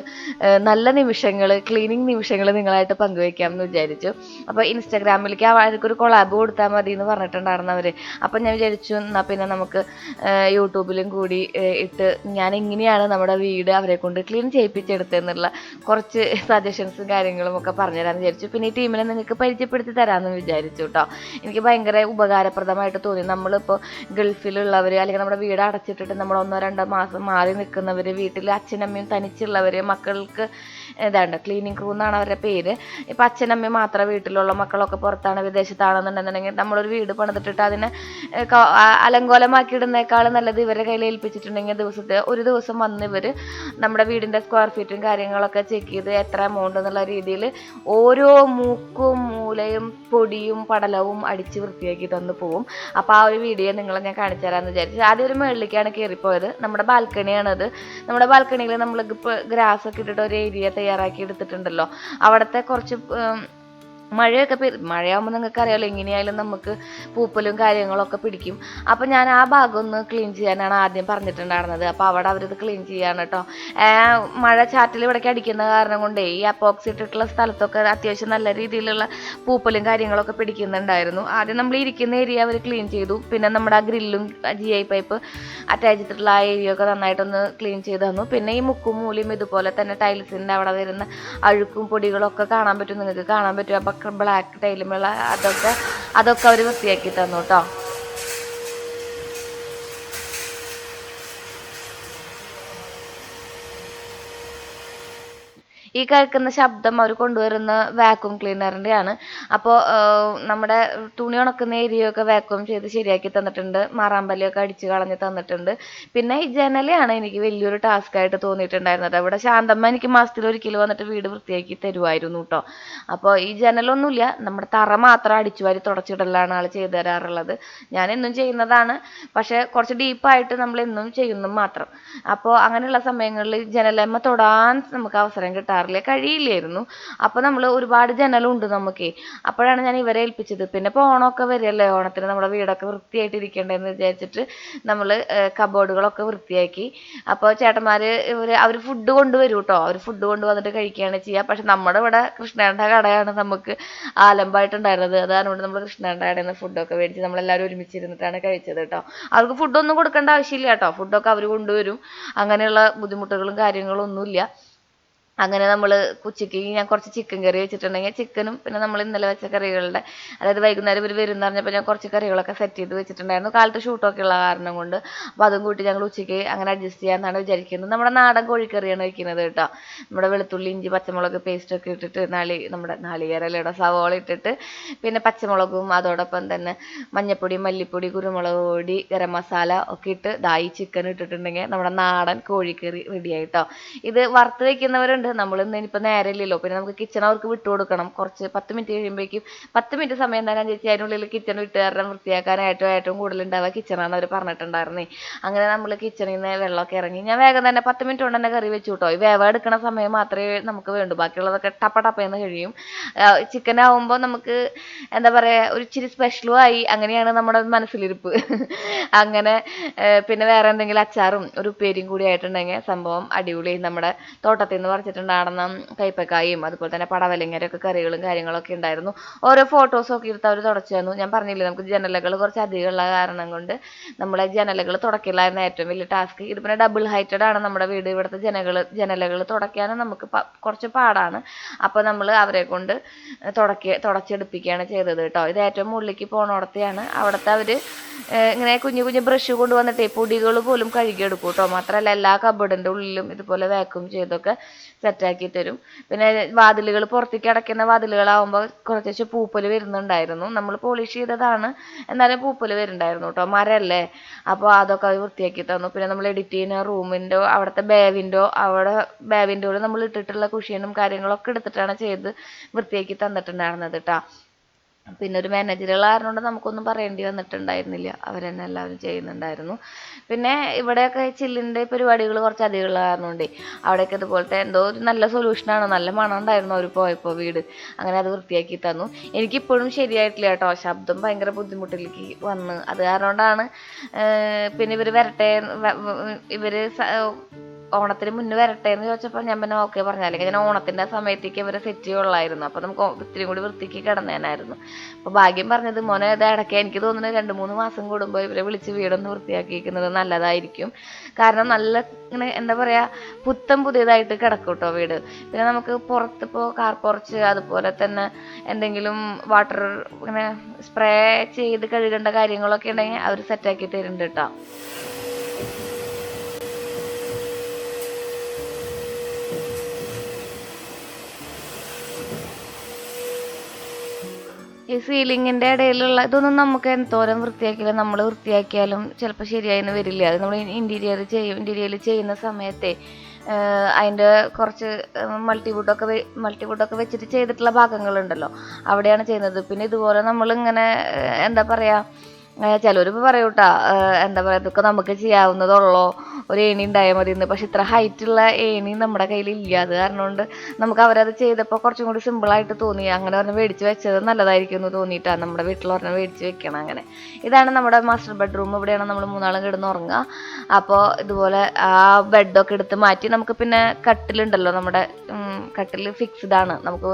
നല്ല നിമിഷങ്ങൾ, ക്ലീനിങ് നിമിഷങ്ങൾ നിങ്ങളായിട്ട് പങ്കുവയ്ക്കാം എന്ന് വിചാരിച്ചു. അപ്പോൾ ഇൻസ്റ്റാഗ്രാമിലേക്ക് അവർക്കൊരു കൊളാബ് കൊടുത്താൽ മതി എന്ന് പറഞ്ഞിട്ടുണ്ടായിരുന്നു അവർ. അപ്പം ഞാൻ വിചാരിച്ചു എന്നാൽ പിന്നെ നമുക്ക് യൂട്യൂബിലും കൂടി ഇട്ട് ഞാൻ എങ്ങനെയാണ് നമ്മുടെ വീട് അവരെ കൊണ്ട് ക്ലീൻ ചെയ്യിപ്പിച്ചെടുത്തെന്നുള്ള കുറച്ച് സജഷൻസും കാര്യങ്ങളും ഒക്കെ പറഞ്ഞുതരാമെന്ന് വിചാരിച്ചു. പിന്നെ ഈ ടീമിനെ നിങ്ങൾക്ക് പരിചയപ്പെടുത്തി തരാമെന്ന് വിചാരിച്ചു കേട്ടോ. എനിക്ക് ഭയങ്കര ഉപകാരപ്രദമായിട്ട് തോന്നി. നമ്മളിപ്പോൾ ഗൾഫിലുള്ളവർ, അല്ലെങ്കിൽ നമ്മുടെ വീട് അടച്ചിട്ടിട്ട് നമ്മൾ 1-2 മാസം മാറി നിൽക്കുന്നവർ, വീട്ടിൽ അച്ഛനമ്മയും തനിച്ചുള്ളവർ, മക്കൾക്ക് ഇതാണ്ട് ക്ലീനിങ് ക്രൂ എന്നാണ് അവരുടെ പേര്. ഇപ്പം അച്ഛനമ്മയും മാത്രമേ വീട്ടിലുള്ള, മക്കളൊക്കെ പുറത്താണ് വിദേശത്താണെന്നുണ്ടെന്നുണ്ടെങ്കിൽ നമ്മളൊരു വീട് പണിതിട്ടിട്ട് അതിനെ അലങ്കോലമാക്കി ഇടുന്നേക്കാൾ നല്ലത് ഇവരുടെ കയ്യിൽ ഏൽപ്പിച്ചിട്ടുണ്ടെങ്കിൽ ഒരു ദിവസം വന്ന് ഇവർ നമ്മുടെ വീടിൻ്റെ സ്ക്വയർ ഫീറ്റും കാര്യങ്ങളൊക്കെ ചെക്ക് ചെയ്ത് എത്ര എമൗണ്ട് എന്നുള്ള രീതിയിൽ ഓരോ മൂക്കും മൂലയും പൊടിയും പടലവും അടിച്ച് വൃത്തിയാക്കി തന്നു പോവും. അപ്പോൾ ആ ഒരു വീഡിയോ നിങ്ങളെ ഞാൻ കാണിച്ചു തരാമെന്ന് വിചാരിച്ചു. ആദ്യം ഒരു മുകളിലേക്കാണ് കയറിപ്പോയത്. നമ്മുടെ ബാൽക്കണിയാണത്. നമ്മുടെ ബാൽക്കണിയിൽ നമ്മൾ ഗ്രാസ് ഒക്കെ ഇട്ടിട്ട് ഒരു ഏരിയ തയ്യാറാക്കി എടുത്തിട്ടുണ്ടല്ലോ. അവിടുത്തെ കുറച്ച് മഴയാകുമ്പോൾ നിങ്ങൾക്ക് അറിയാമല്ലോ എങ്ങനെയായാലും നമുക്ക് പൂപ്പലും കാര്യങ്ങളൊക്കെ പിടിക്കും. അപ്പം ഞാൻ ആ ഭാഗം ഒന്ന് ക്ലീൻ ചെയ്യാനാണ് ആദ്യം പറഞ്ഞിട്ടുണ്ടായിരുന്നത്. അപ്പോൾ അവിടെ അവരിത് ക്ലീൻ ചെയ്യാണ് കേട്ടോ. മഴ ചാറ്റിൽ ഇവിടേക്ക് അടിക്കുന്ന കാരണം കൊണ്ടേ ഈ അപ്പോക്സി ഇട്ടിട്ടുള്ള സ്ഥലത്തൊക്കെ അത്യാവശ്യം നല്ല രീതിയിലുള്ള പൂപ്പലും കാര്യങ്ങളൊക്കെ പിടിക്കുന്നുണ്ടായിരുന്നു. ആദ്യം നമ്മൾ ഇരിക്കുന്ന ഏരിയ അവർ ക്ലീൻ ചെയ്തു. പിന്നെ നമ്മുടെ ആ ഗ്രില്ലും GI പൈപ്പ് അറ്റാച്ച് ചെയ്തിട്ടുള്ള ആ ഏരിയ ഒക്കെ നന്നായിട്ടൊന്ന് ക്ലീൻ ചെയ്ത് തന്നു. പിന്നെ ഈ മുക്കും മൂലയും ഇതുപോലെ തന്നെ ടൈൽസിൻ്റെ അവിടെ വരുന്ന അഴുക്കും പൊടികളൊക്കെ കാണാൻ പറ്റും, നിങ്ങൾക്ക് കാണാൻ പറ്റും. അപ്പം ബ്ലാക്ക് ടൈലുമുള്ള അതൊക്കെ അവർ വൃത്തിയാക്കി തന്നു കേട്ടോ. ഈ കേൾക്കുന്ന ശബ്ദം അവർ കൊണ്ടുവരുന്ന വാക്യൂം ക്ലീനറിൻ്റെയാണ്. അപ്പോൾ നമ്മുടെ തുണി ഉണക്കുന്ന ഏരിയയൊക്കെ വാക്യൂം ചെയ്ത് ശരിയാക്കി തന്നിട്ടുണ്ട്. മാറാമ്പലിയൊക്കെ അടിച്ച് കളഞ്ഞ് തന്നിട്ടുണ്ട്. പിന്നെ ഈ ജനലയാണ് എനിക്ക് വലിയൊരു ടാസ്ക്കായിട്ട് തോന്നിയിട്ടുണ്ടായിരുന്നത്. ഇവിടെ ശാന്തമ്മ എനിക്ക് മാസത്തിലൊരിക്കൽ വന്നിട്ട് വീട് വൃത്തിയാക്കി തരുമായിരുന്നു കേട്ടോ. അപ്പോൾ ഈ ജനലൊന്നുമില്ല, നമ്മുടെ തറ മാത്രം അടിച്ചു വാരി തുടച്ചിടലാണ് ആൾ ചെയ്തു തരാറുള്ളത്. ഞാൻ എന്നും ചെയ്യുന്നതാണ്, പക്ഷേ കുറച്ച് ഡീപ്പായിട്ട് നമ്മൾ എന്നും ചെയ്യുന്നു മാത്രം. അപ്പോൾ അങ്ങനെയുള്ള സമയങ്ങളിൽ ജനലമ്മ തൊടാൻ നമുക്ക് അവസരം കിട്ടാറില്ല, കഴിയില്ലായിരുന്നു. അപ്പോൾ നമ്മൾ ഒരുപാട് ജനലുണ്ട് നമുക്ക്. അപ്പോഴാണ് ഞാൻ ഇവരെ ഏൽപ്പിച്ചത്. പിന്നെ ഇപ്പോൾ ഓണമൊക്കെ വരികയല്ലേ, ഓണത്തിന് നമ്മുടെ വീടൊക്കെ വൃത്തിയായിട്ട് ഇരിക്കേണ്ടതെന്ന് വിചാരിച്ചിട്ട് നമ്മൾ കബോർഡുകളൊക്കെ വൃത്തിയാക്കി. അപ്പോൾ ചേട്ടന്മാർ അവർ ഫുഡ് കൊണ്ടുവരും കേട്ടോ. അവർ ഫുഡ് കൊണ്ടുവന്നിട്ട് കഴിക്കുകയാണ് ചെയ്യുക. പക്ഷെ നമ്മുടെ ഇവിടെ കൃഷ്ണേൻ്റെ കടയാണ് നമുക്ക് ആലമ്പായിട്ടുണ്ടായിരുന്നത്. അതുകൊണ്ട് നമ്മൾ കൃഷ്ണേൻ്റെ കടയിൽ നിന്ന് ഫുഡൊക്കെ മേടിച്ച് നമ്മളെല്ലാവരും ഒരുമിച്ചിരുന്നിട്ടാണ് കഴിച്ചത് കേട്ടോ. അവർക്ക് ഫുഡൊന്നും കൊടുക്കേണ്ട ആവശ്യമില്ല കേട്ടോ, ഫുഡൊക്കെ അവർ കൊണ്ടുവരും. അങ്ങനെയുള്ള ബുദ്ധിമുട്ടുകളും കാര്യങ്ങളും ഒന്നുമില്ല. അങ്ങനെ നമ്മൾ ഉച്ചയ്ക്ക് ഞാൻ കുറച്ച് ചിക്കൻ കറി വെച്ചിട്ടുണ്ടെങ്കിൽ ചിക്കനും പിന്നെ നമ്മൾ ഇന്നലെ വെച്ച കറികളുടെ, അതായത് വൈകുന്നേരം ഇവർ വരും എന്ന് പറഞ്ഞപ്പോൾ ഞാൻ കുറച്ച് കറികളൊക്കെ സെറ്റ് ചെയ്ത് വെച്ചിട്ടുണ്ടായിരുന്നു. കാലത്ത് ഷൂട്ടൊക്കെ ഉള്ള കാരണം കൊണ്ട്. അപ്പോൾ അതും കൂട്ടി ഞങ്ങൾ ഉച്ചയ്ക്ക് അങ്ങനെ അഡ്ജസ്റ്റ് ചെയ്യാമെന്നാണ് വിചാരിക്കുന്നത്. നമ്മുടെ നാടൻ കോഴിക്കറിയാണ് വെക്കുന്നത് കേട്ടോ. നമ്മുടെ വെളുത്തുള്ളി, ഇഞ്ചി, പച്ചമുളക് പേസ്റ്റൊക്കെ ഇട്ടിട്ട് നമ്മുടെ നാളികേരലയുടെ സവോള ഇട്ടിട്ട് പിന്നെ പച്ചമുളകും അതോടൊപ്പം തന്നെ മഞ്ഞൾപ്പൊടി, മല്ലിപ്പൊടി, കുരുമുളക് പൊടി, ഗരം മസാല ഒക്കെ ഇട്ട് ഈ ചിക്കൻ ഇട്ടിട്ടുണ്ടെങ്കിൽ നമ്മുടെ നാടൻ കോഴിക്കറി റെഡിയായിട്ടോ. ഇത് വറുത്ത് വെക്കുന്നവരുണ്ട്. നമ്മൾ ഇന്നിപ്പോൾ നേരെ ഇല്ലല്ലോ, പിന്നെ നമുക്ക് കിച്ചൺ അവർക്ക് വിട്ടു കൊടുക്കണം. കുറച്ച് 10 മിനിറ്റ് കഴിയുമ്പോഴേക്കും 10 മിനിറ്റ് സമയം തരാൻ ചേച്ചി അതിനുള്ളിൽ കിച്ചൺ വിട്ട് കാരണം വൃത്തിയാക്കാനായിട്ടും ഏറ്റവും കൂടുതൽ ഉണ്ടാവുക കിച്ചണാണെന്ന് അവർ പറഞ്ഞിട്ടുണ്ടായിരുന്നേ. അങ്ങനെ നമ്മൾ കിച്ചണിൽ നിന്ന് വെള്ളമൊക്കെ ഇറങ്ങി ഞാൻ വേഗം തന്നെ 10 മിനിറ്റ് കൊണ്ട് തന്നെ കറി വെച്ചു കേട്ടോ. ഈ വേവ എടുക്കുന്ന സമയം മാത്രമേ നമുക്ക് വേണ്ടൂ, ബാക്കിയുള്ളതൊക്കെ ടപ്പയെന്ന് കഴിയും. ചിക്കൻ ആവുമ്പോൾ നമുക്ക് എന്താ പറയുക, ഒരു ഇച്ചിരി സ്പെഷ്യലും ആയി. അങ്ങനെയാണ് നമ്മുടെ മനസ്സിലിരിപ്പ്. അങ്ങനെ പിന്നെ വേറെ എന്തെങ്കിലും അച്ചാറും ഒരു ഉപ്പേരിയും കൂടി ആയിട്ടുണ്ടെങ്കിൽ സംഭവം അടിപൊളി. നമ്മുടെ തോട്ടത്തിൽ നിന്ന് പറിച്ചിട്ടുണ്ടായിരുന്ന കൈപ്പക്കായും അതുപോലെ തന്നെ പടവലങ്ങരൊക്കെ കറികളും കാര്യങ്ങളൊക്കെ ഉണ്ടായിരുന്നു. ഓരോ ഫോട്ടോസൊക്കെ എടുത്ത് അവർ തുടച്ചു തന്നു. ഞാൻ പറഞ്ഞില്ലേ, നമുക്ക് ജനലകൾ കുറച്ച് അധികമുള്ള കാരണം കൊണ്ട് നമ്മളെ ജനലകൾ തുടക്കില്ലായിരുന്നു ഏറ്റവും വലിയ ടാസ്ക്. ഇത് പിന്നെ ഡബിൾ ഹൈറ്റഡ് ആണ് നമ്മുടെ വീട്. ഇവിടുത്തെ ജനലകൾ തുടയ്ക്കാനും നമുക്ക് കുറച്ച് പാടാണ്. അപ്പോൾ നമ്മൾ അവരെ കൊണ്ട് തുടച്ചെടുപ്പിക്കുകയാണ് ചെയ്തത് കേട്ടോ. ഇത് ഏറ്റവും മുകളിലേക്ക് പോണോടത്തെയാണ്. അവിടുത്തെ അവർ ഇങ്ങനെ കുഞ്ഞു കുഞ്ഞു ബ്രഷ് കൊണ്ടുവന്നിട്ടേ പൊടികൾ പോലും കഴുകിയെടുക്കും കേട്ടോ. മാത്രമല്ല എല്ലാ കബോർഡിൻ്റെ ഉള്ളിലും ഇതുപോലെ വാക്യൂം ചെയ്തൊക്കെ സെറ്റാക്കി തരും. പിന്നെ വാതിലുകൾ പുറത്തേക്ക് അടയ്ക്കുന്ന വാതിലുകളാവുമ്പോൾ കുറച്ച് പൂപ്പൽ വരുന്നുണ്ടായിരുന്നു. നമ്മൾ പോളിഷ് ചെയ്തതാണ്, എന്നാലും പൂപ്പൽ വരുന്നുണ്ടായിരുന്നു കേട്ടോ. മരമല്ലേ, അപ്പോൾ അതൊക്കെ അത് വൃത്തിയാക്കി തന്നു. പിന്നെ നമ്മൾ എഡിറ്റ് ചെയ്യുന്ന റൂമിൻ്റെ അവിടുത്തെ ബേ വിൻഡോയിൽ നമ്മൾ ഇട്ടിട്ടുള്ള കുഷ്യനും കാര്യങ്ങളൊക്കെ എടുത്തിട്ടാണ് ചെയ്ത് വൃത്തിയാക്കി തന്നിട്ടുണ്ടായിരുന്നത് കേട്ടോ. പിന്നെ ഒരു മാനേജറുകൾ കാരണം നമുക്കൊന്നും പറയേണ്ടി വന്നിട്ടുണ്ടായിരുന്നില്ല, അവരെന്നെ എല്ലാവരും ചെയ്യുന്നുണ്ടായിരുന്നു. പിന്നെ ഇവിടെയൊക്കെ ചില്ലിൻ്റെ പരിപാടികൾ കുറച്ച് അധികമുള്ള കാരണം കൊണ്ടേ അവിടെയൊക്കെ ഇതുപോലത്തെ എന്തോ ഒരു നല്ല സൊല്യൂഷനാണ്. നല്ല മണം ഉണ്ടായിരുന്നു അവർ പോയപ്പോൾ വീട്. അങ്ങനെ അത് വൃത്തിയാക്കി തന്നു. എനിക്കിപ്പോഴും ശരിയായിട്ടില്ല കേട്ടോ, ശബ്ദം ഭയങ്കര ബുദ്ധിമുട്ടിലേക്ക് വന്ന്. അത് കാരണം കൊണ്ടാണ് പിന്നെ ഇവർ വരട്ടെ, ഇവർ ഓണത്തിന് മുന്നേ വരട്ടെ എന്ന് ചോദിച്ചപ്പോൾ ഞാൻ പിന്നെ ഓക്കെ പറഞ്ഞാലേ ഞാൻ ഓണത്തിൻ്റെ സമയത്തേക്ക് ഇവരെ സെറ്റ് ചെയ്യുള്ളായിരുന്നു. അപ്പോൾ നമുക്ക് ഇത്തിരി കൂടി വൃത്തിക്ക് കിടന്നേനായിരുന്നു. അപ്പോൾ ഭാഗ്യം പറഞ്ഞത് മോനെ ഇത് ഇടയ്ക്ക് എനിക്ക് തോന്നുന്നു 2-3 മാസം കൂടുമ്പോൾ ഇവരെ വിളിച്ച് വീടൊന്ന് വൃത്തിയാക്കിയിരിക്കുന്നത് നല്ലതായിരിക്കും. കാരണം നല്ല ഇങ്ങനെ എന്താ പറയുക, പുത്തൻ പുതിയതായിട്ട് കിടക്കും കേട്ടോ വീട്. പിന്നെ നമുക്ക് പുറത്തിപ്പോൾ കാർ പോർച്ച് അതുപോലെ തന്നെ എന്തെങ്കിലും വാട്ടർ ഇങ്ങനെ സ്പ്രേ ചെയ്ത് കഴുകേണ്ട കാര്യങ്ങളൊക്കെ ഉണ്ടെങ്കിൽ അവർ സെറ്റാക്കി തരുന്നുണ്ട് കേട്ടോ. ഈ സീലിങ്ങിൻ്റെ ഇടയിലുള്ള ഇതൊന്നും നമുക്ക് എന്തോരം വൃത്തിയാക്കിയാലും നമ്മൾ വൃത്തിയാക്കിയാലും ചിലപ്പോൾ ശരിയായെന്ന് വരില്ല. അത് നമ്മൾ ഇൻറ്റീരിയർ ചെയ്യുന്ന സമയത്തെ അതിൻ്റെ കുറച്ച് മൾട്ടിവുഡൊക്കെ വെച്ചിട്ട് ചെയ്തിട്ടുള്ള ഭാഗങ്ങളുണ്ടല്ലോ, അവിടെയാണ് ചെയ്യുന്നത്. പിന്നെ ഇതുപോലെ നമ്മളിങ്ങനെ എന്താ പറയുക, ചിലവരിപ്പോൾ പറയും കേട്ടോ, എന്താ പറയുക, ഇതൊക്കെ നമുക്ക് ചെയ്യാവുന്നതുള്ളോ, ഒരു ഏണി ഉണ്ടായാൽ മതി എന്ന്. പക്ഷെ ഇത്ര ഹൈറ്റുള്ള ഏണി നമ്മുടെ കയ്യിലില്ല. അത് കാരണം കൊണ്ട് നമുക്ക് അവരത് ചെയ്തപ്പോൾ കുറച്ചും കൂടി സിമ്പിളായിട്ട് തോന്നി. അങ്ങനെ പറഞ്ഞ് മേടിച്ച് വെച്ചത് നല്ലതായിരിക്കും എന്ന് തോന്നിയിട്ടാണ് നമ്മുടെ വീട്ടിൽ പറഞ്ഞാൽ മേടിച്ച് വെക്കണം. അങ്ങനെ ഇതാണ് നമ്മുടെ മാസ്റ്റർ ബെഡ്റൂം. ഇവിടെയാണ് നമ്മൾ 3 കിടന്ന് ഉറങ്ങുക. അപ്പോൾ ഇതുപോലെ ആ ബെഡൊക്കെ എടുത്ത് മാറ്റി നമുക്ക് പിന്നെ കട്ടിലുണ്ടല്ലോ, നമ്മുടെ കട്ടിൽ ഫിക്സ്ഡ് ആണ്, നമുക്ക്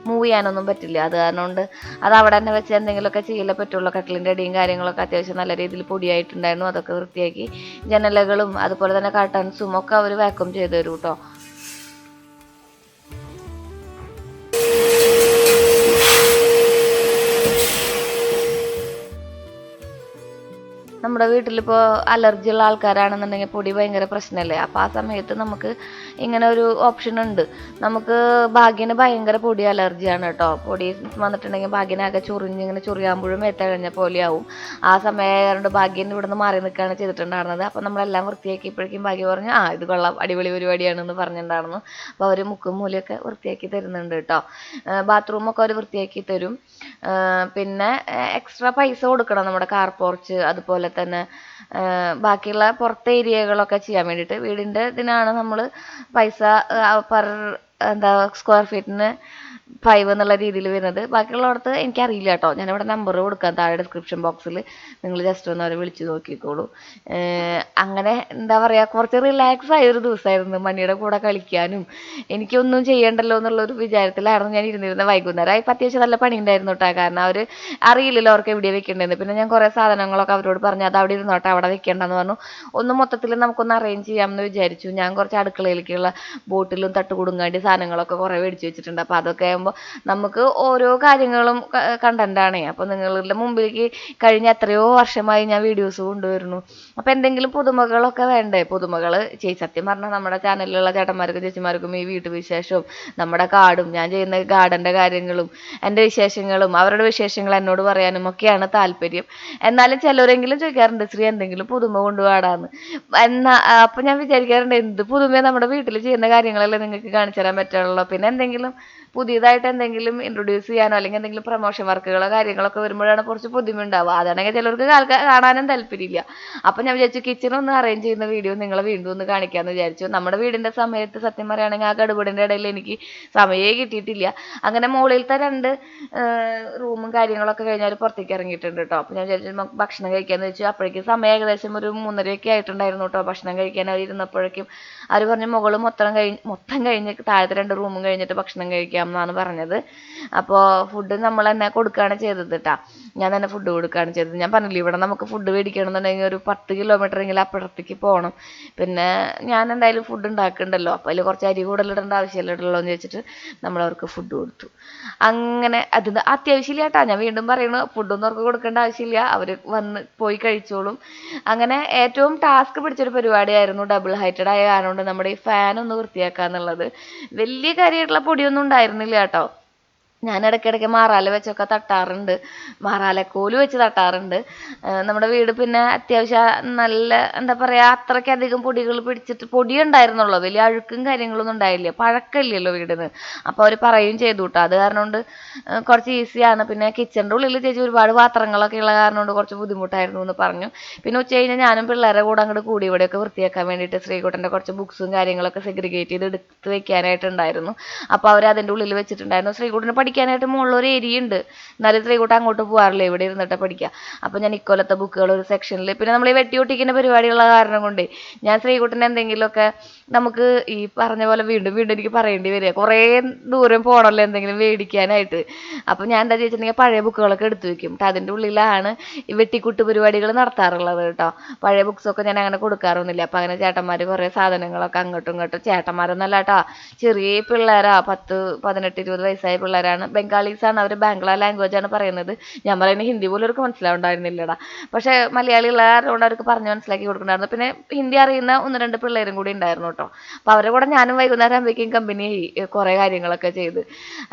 മൂവ് ചെയ്യാനൊന്നും പറ്റില്ല. അത് കാരണം കൊണ്ട് അത് അവിടെ തന്നെ വെച്ച് എന്തെങ്കിലുമൊക്കെ ചെയ്യലേ പറ്റുള്ളൂ. കട്ടിലിൻ്റെ അടിയും കാര്യങ്ങളൊക്കെ അത്യാവശ്യം നല്ല രീതിയിൽ പൊടിയായിട്ടുണ്ടായിരുന്നു. അതൊക്കെ വൃത്തിയാക്കി ജനലകളും അതുപോലെ തന്നെ കർട്ടൻസും ഒക്കെ അവർ വാക്യൂം ചെയ്ത് തരും കേട്ടോ. നമ്മുടെ വീട്ടിലിപ്പോൾ അലർജി ഉള്ള ആൾക്കാരാണെന്നുണ്ടെങ്കിൽ പൊടി ഭയങ്കര പ്രശ്നമല്ലേ. അപ്പോൾ ആ സമയത്ത് നമുക്ക് ഇങ്ങനെ ഒരു ഓപ്ഷൻ ഉണ്ട്. നമുക്ക് ഭാഗ്യന് ഭയങ്കര പൊടി അലർജിയാണ് കേട്ടോ. പൊടി വന്നിട്ടുണ്ടെങ്കിൽ ഭാഗ്യനാകെ ഇങ്ങനെ ചൊറിയാകുമ്പോഴും എത്തഴഞ്ഞ പോലെയാവും. ആ സമയമായതുകൊണ്ട് ഭാഗ്യൻ ഇവിടെ നിന്ന് മാറി നിൽക്കുകയാണ് ചെയ്തിട്ടുണ്ടായിരുന്നത്. അപ്പോൾ നമ്മളെല്ലാം വൃത്തിയാക്കിയപ്പോഴേക്കും ഭാഗ്യം പറഞ്ഞു ഇത് കൊള്ളാം, അടിപൊളി പരിപാടിയാണെന്ന് പറഞ്ഞിട്ടുണ്ടായിരുന്നു. അപ്പോൾ അവർ മുക്കും മൂലയൊക്കെ വൃത്തിയാക്കി തരുന്നുണ്ട് കേട്ടോ. ബാത്റൂമൊക്കെ അവർ വൃത്തിയാക്കി തരും. പിന്നെ എക്സ്ട്രാ പൈസ കൊടുക്കണം നമ്മുടെ കാർ പോർച്ച് അതുപോലെ തന്നെ ബാക്കിയുള്ള പുറത്തെ ഏരിയകളൊക്കെ ചെയ്യാൻ വേണ്ടിയിട്ട്. വീടിൻ്റെ ഇതിനാണ് നമ്മൾ പൈസ സ്ക്വയർ ഫീറ്റിന് 5 എന്നുള്ള രീതിയിൽ വരുന്നത്. ബാക്കിയുള്ളടത്ത് എനിക്കറിയില്ല കേട്ടോ. ഞാനിവിടെ നമ്പർ കൊടുക്കാം താഴെ ഡിസ്ക്രിപ്ഷൻ ബോക്സിൽ, നിങ്ങൾ ജസ്റ്റ് ഒന്ന് അവരെ വിളിച്ച് നോക്കിക്കോളൂ. അങ്ങനെ എന്താ പറയുക, കുറച്ച് റിലാക്സ് ആയ ഒരു ദിവസമായിരുന്നു. മണിയുടെ കൂടെ കളിക്കാനും എനിക്കൊന്നും ചെയ്യണ്ടല്ലോ എന്നുള്ളൊരു വിചാരത്തിലായിരുന്നു ഞാൻ ഇരുന്നിരുന്നത്. വൈകുന്നേരം ആയപ്പോൾ അത്യാവശ്യം നല്ല പണി ഉണ്ടായിരുന്നു കേട്ടോ. കാരണം അവർ അറിയില്ലല്ലോ അവർക്ക് എവിടെ വെക്കേണ്ടതെന്ന്. പിന്നെ ഞാൻ കുറേ സാധനങ്ങളൊക്കെ അവരോട് പറഞ്ഞു അത് അവിടെ ഇരുന്നോട്ടെ, അവിടെ വെക്കേണ്ടെന്ന് പറഞ്ഞു. ഒന്ന് മൊത്തത്തിൽ നമുക്കൊന്ന് അറേഞ്ച് ചെയ്യാമെന്ന് വിചാരിച്ചു. ഞാൻ കുറച്ച് അടുക്കളയിലേക്കുള്ള ബോട്ടിലും തട്ടുകുടുങ്ങാണ്ടി സാധനങ്ങളൊക്കെ കുറേ മേടിച്ച് വെച്ചിട്ടുണ്ട്. അപ്പോൾ അതൊക്കെ ആകുമ്പോൾ നമുക്ക് ഓരോ കാര്യങ്ങളും കണ്ടൻ്റാണേ. അപ്പോൾ നിങ്ങളുടെ മുമ്പിലേക്ക് കഴിഞ്ഞ എത്രയോ വർഷമായി ഞാൻ വീഡിയോസ് കൊണ്ടുവരുന്നു. അപ്പോൾ എന്തെങ്കിലും പുതുമകളൊക്കെ വേണ്ടേ? പുതുമകൾ സത്യം പറഞ്ഞാൽ നമ്മുടെ ചാനലിലുള്ള ചേട്ടന്മാർക്കും ചേച്ചിമാർക്കും ഈ വീട്ടുവിശേഷവും നമ്മുടെ കാടും ഞാൻ ചെയ്യുന്ന ഗാർഡൻ്റെ കാര്യങ്ങളും എൻ്റെ വിശേഷങ്ങളും അവരുടെ വിശേഷങ്ങൾ എന്നോട് പറയാനും ഒക്കെയാണ് താല്പര്യം. എന്നാലും ചിലരെങ്കിലും ചോദിക്കാറുണ്ട്, ശ്രീ എന്തെങ്കിലും പുതുമ കൊണ്ടുപോകാടാന്ന്. അപ്പം ഞാൻ വിചാരിക്കാറുണ്ട്, എന്ത് പുതുമ നമ്മുടെ വീട്ടിൽ ചെയ്യുന്ന കാര്യങ്ങളല്ലേ നിങ്ങൾക്ക് കാണിച്ചു തരാൻ പറ്റുള്ളൂ. പിന്നെ എന്തെങ്കിലും പുതിയതായിട്ട് എന്തെങ്കിലും ഇൻട്രൊഡ്യൂസ് ചെയ്യാനോ അല്ലെങ്കിൽ എന്തെങ്കിലും പ്രൊമോഷൻ വർക്കുകളോ കാര്യങ്ങളൊക്കെ വരുമ്പോഴാണ് കുറച്ച് ബുദ്ധിമുട്ട് ഉണ്ടാവുക. അതാണെങ്കിൽ ചിലർക്ക് കാണാനും താല്പര്യമില്ല. അപ്പം ഞാൻ വിചാരിച്ചു കിച്ചണൊന്ന് അറേഞ്ച് ചെയ്യുന്ന വീഡിയോ നിങ്ങളെ വീണ്ടും ഒന്ന് കാണിക്കാമെന്ന് വിചാരിച്ചു. നമ്മുടെ വീടിൻ്റെ സമയത്ത് സത്യം പറയുകയാണെങ്കിൽ ആ കടുപടിൻ്റെ ഇടയിൽ എനിക്ക് സമയമേ കിട്ടിയിട്ടില്ല. അങ്ങനെ മുകളിലത്തെ 2 റൂമും കാര്യങ്ങളൊക്കെ കഴിഞ്ഞാൽ പുറത്തേക്ക് ഇറങ്ങിയിട്ടുണ്ട് കേട്ടോ. അപ്പം ഞാൻ വിചാരിച്ചു നമുക്ക് ഭക്ഷണം കഴിക്കാമെന്ന് വെച്ചു. അപ്പോഴേക്കും സമയം ഏകദേശം ഒരു 3:30 ആയിട്ടുണ്ടായിരുന്നു കേട്ടോ. ഭക്ഷണം കഴിക്കാൻ അവർ ഇരുന്നപ്പോഴേക്കും അവർ പറഞ്ഞു മുകൾ മൊത്തം കഴിഞ്ഞ് താഴത്തെ 2 റൂമും കഴിഞ്ഞിട്ട് ഭക്ഷണം കഴിക്കാം എന്നാണ് പറഞ്ഞത്. അപ്പോൾ ഫുഡ് നമ്മൾ തന്നെ കൊടുക്കുകയാണ് ചെയ്തത് കേട്ടോ. ഞാൻ തന്നെ ഫുഡ് കൊടുക്കുകയാണ് ചെയ്തത്. ഞാൻ പറഞ്ഞില്ല, ഇവിടെ നമുക്ക് ഫുഡ് മേടിക്കണമെന്നുണ്ടെങ്കിൽ ഒരു 10 കിലോമീറ്ററെങ്കിലും അപ്പുറത്തേക്ക് പോകണം. പിന്നെ ഞാൻ എന്തായാലും ഫുഡ് ഉണ്ടാക്കുന്നുണ്ടല്ലോ, അപ്പോൾ അതിൽ കുറച്ച് അരി കൂടുതലിടേണ്ട ആവശ്യമില്ലല്ലോ എന്ന് വെച്ചിട്ട് നമ്മളവർക്ക് ഫുഡ് കൊടുത്തു. അങ്ങനെ അതിന് അത്യാവശ്യമില്ല കേട്ടോ, ഞാൻ വീണ്ടും പറയുന്നു, ഫുഡൊന്നും അവർക്ക് കൊടുക്കേണ്ട ആവശ്യമില്ല, അവർ വന്ന് പോയി കഴിച്ചോളും. അങ്ങനെ ഏറ്റവും ടാസ്ക് പിടിച്ചൊരു പരിപാടിയായിരുന്നു ഡബിൾ ഹൈറ്റഡ് ആയ കാരണം നമ്മുടെ ഈ ഫാൻ ഒന്ന് വൃത്തിയാക്കുക എന്നുള്ളത്. വലിയ കാര്യമായിട്ടുള്ള പൊടിയൊന്നും ഉണ്ടായിരുന്നില്ല കേട്ടോ. ഞാൻ ഇടയ്ക്കിടയ്ക്ക് മാറാല വെച്ചൊക്കെ തട്ടാറുണ്ട്, മാറാലക്കോല് വെച്ച് തട്ടാറുണ്ട്. നമ്മുടെ വീട് പിന്നെ അത്യാവശ്യം നല്ല എന്താ പറയുക, അത്രയ്ക്കധികം പൊടികൾ പിടിച്ചിട്ട് പൊടിയുണ്ടായിരുന്നുള്ളൂ, വലിയ അഴുക്കും കാര്യങ്ങളൊന്നും ഉണ്ടായില്ല, പഴക്കമില്ലല്ലോ വീടിന്. അപ്പോൾ അവർ പറയുകയും ചെയ്തു കേട്ടോ. അത് കാരണം കൊണ്ട് കുറച്ച് ഈസിയാണ്. പിന്നെ കിച്ചണിൻ്റെ ഉള്ളിൽ ചേച്ചി ഒരുപാട് പാത്രങ്ങളൊക്കെ ഉള്ള കാരണം കൊണ്ട് കുറച്ച് ബുദ്ധിമുട്ടായിരുന്നു എന്ന് പറഞ്ഞു. പിന്നെ ഉച്ച കഴിഞ്ഞാൽ ഞാനും പിള്ളേരെ കൂടെ അങ്ങോട്ട് കൂടി ഇവിടെയൊക്കെ വൃത്തിയാക്കാൻ വേണ്ടിയിട്ട് ശ്രീകുട്ടൻ്റെ കുറച്ച് ബുക്സും കാര്യങ്ങളൊക്കെ സെഗ്രിഗേറ്റ് ചെയ്ത് എടുത്ത് വെക്കാനായിട്ടുണ്ടായിരുന്നു. അപ്പോൾ അവർ അതിൻ്റെ ഉള്ളിൽ വെച്ചിട്ടുണ്ടായിരുന്നു. ശ്രീകുട്ടന് പഠിക്കാനായിട്ട് മുകളിലൊരു ഏരിയ ഉണ്ട്, എന്നാലും ശ്രീകുട്ടൻ അങ്ങോട്ട് പോകാറില്ല, ഇവിടെ ഇരുന്നിട്ട് പഠിക്കുക. അപ്പോൾ ഞാൻ ഇക്കൊല്ലത്തെ ബുക്കുകൾ ഒരു സെക്ഷനിൽ, പിന്നെ നമ്മൾ ഈ വെട്ടിയൊട്ടിക്കുന്ന പരിപാടിയുള്ള കാരണം കൊണ്ട് ഞാൻ ശ്രീകുട്ടൻ എന്തെങ്കിലുമൊക്കെ നമുക്ക് ഈ പറഞ്ഞ പോലെ വീണ്ടും വീണ്ടും എനിക്ക് പറയേണ്ടി വരിക, കുറേ ദൂരം പോകണമല്ലോ എന്തെങ്കിലും മേടിക്കാനായിട്ട്. അപ്പോൾ ഞാൻ എന്താ ചോദിച്ചിട്ടുണ്ടെങ്കിൽ പഴയ ബുക്കുകളൊക്കെ എടുത്തു വെക്കും. അതിൻ്റെ ഉള്ളിലാണ് ഈ വെട്ടിക്കുട്ട് പരിപാടികൾ നടത്താറുള്ളത് കേട്ടോ. പഴയ ബുക്സൊക്കെ ഞാൻ അങ്ങനെ കൊടുക്കാറൊന്നുമില്ല. അപ്പോൾ അങ്ങനെ ചേട്ടന്മാർ കുറേ സാധനങ്ങളൊക്കെ അങ്ങോട്ടും ഇങ്ങോട്ടും, ചേട്ടന്മാരൊന്നല്ല കേട്ടോ, ചെറിയ പിള്ളേരാ, 10, 18, 20 വയസ്സായ പിള്ളേരാണ്. ബംഗാളീസാണ്, അവർ ബാംഗ്ല ലാംഗ്വേജാണ് പറയുന്നത്. ഞാൻ പറയുന്നത് ഹിന്ദി പോലും അവർക്ക് മനസ്സിലാവുണ്ടായിരുന്നില്ലടാ, പക്ഷേ മലയാളികളായതുകൊണ്ട് അവർക്ക് പറഞ്ഞ് മനസ്സിലാക്കി കൊടുക്കണ്ടായിരുന്നു. പിന്നെ ഹിന്ദി അറിയുന്ന 1-2 പിള്ളേരും കൂടി ഉണ്ടായിരുന്നു കേട്ടോ. അപ്പോൾ അവരുടെ കൂടെ ഞാനും വൈകുന്നേരം ആകുമ്പോഴേക്കും കമ്പനി കുറേ കാര്യങ്ങളൊക്കെ ചെയ്ത്.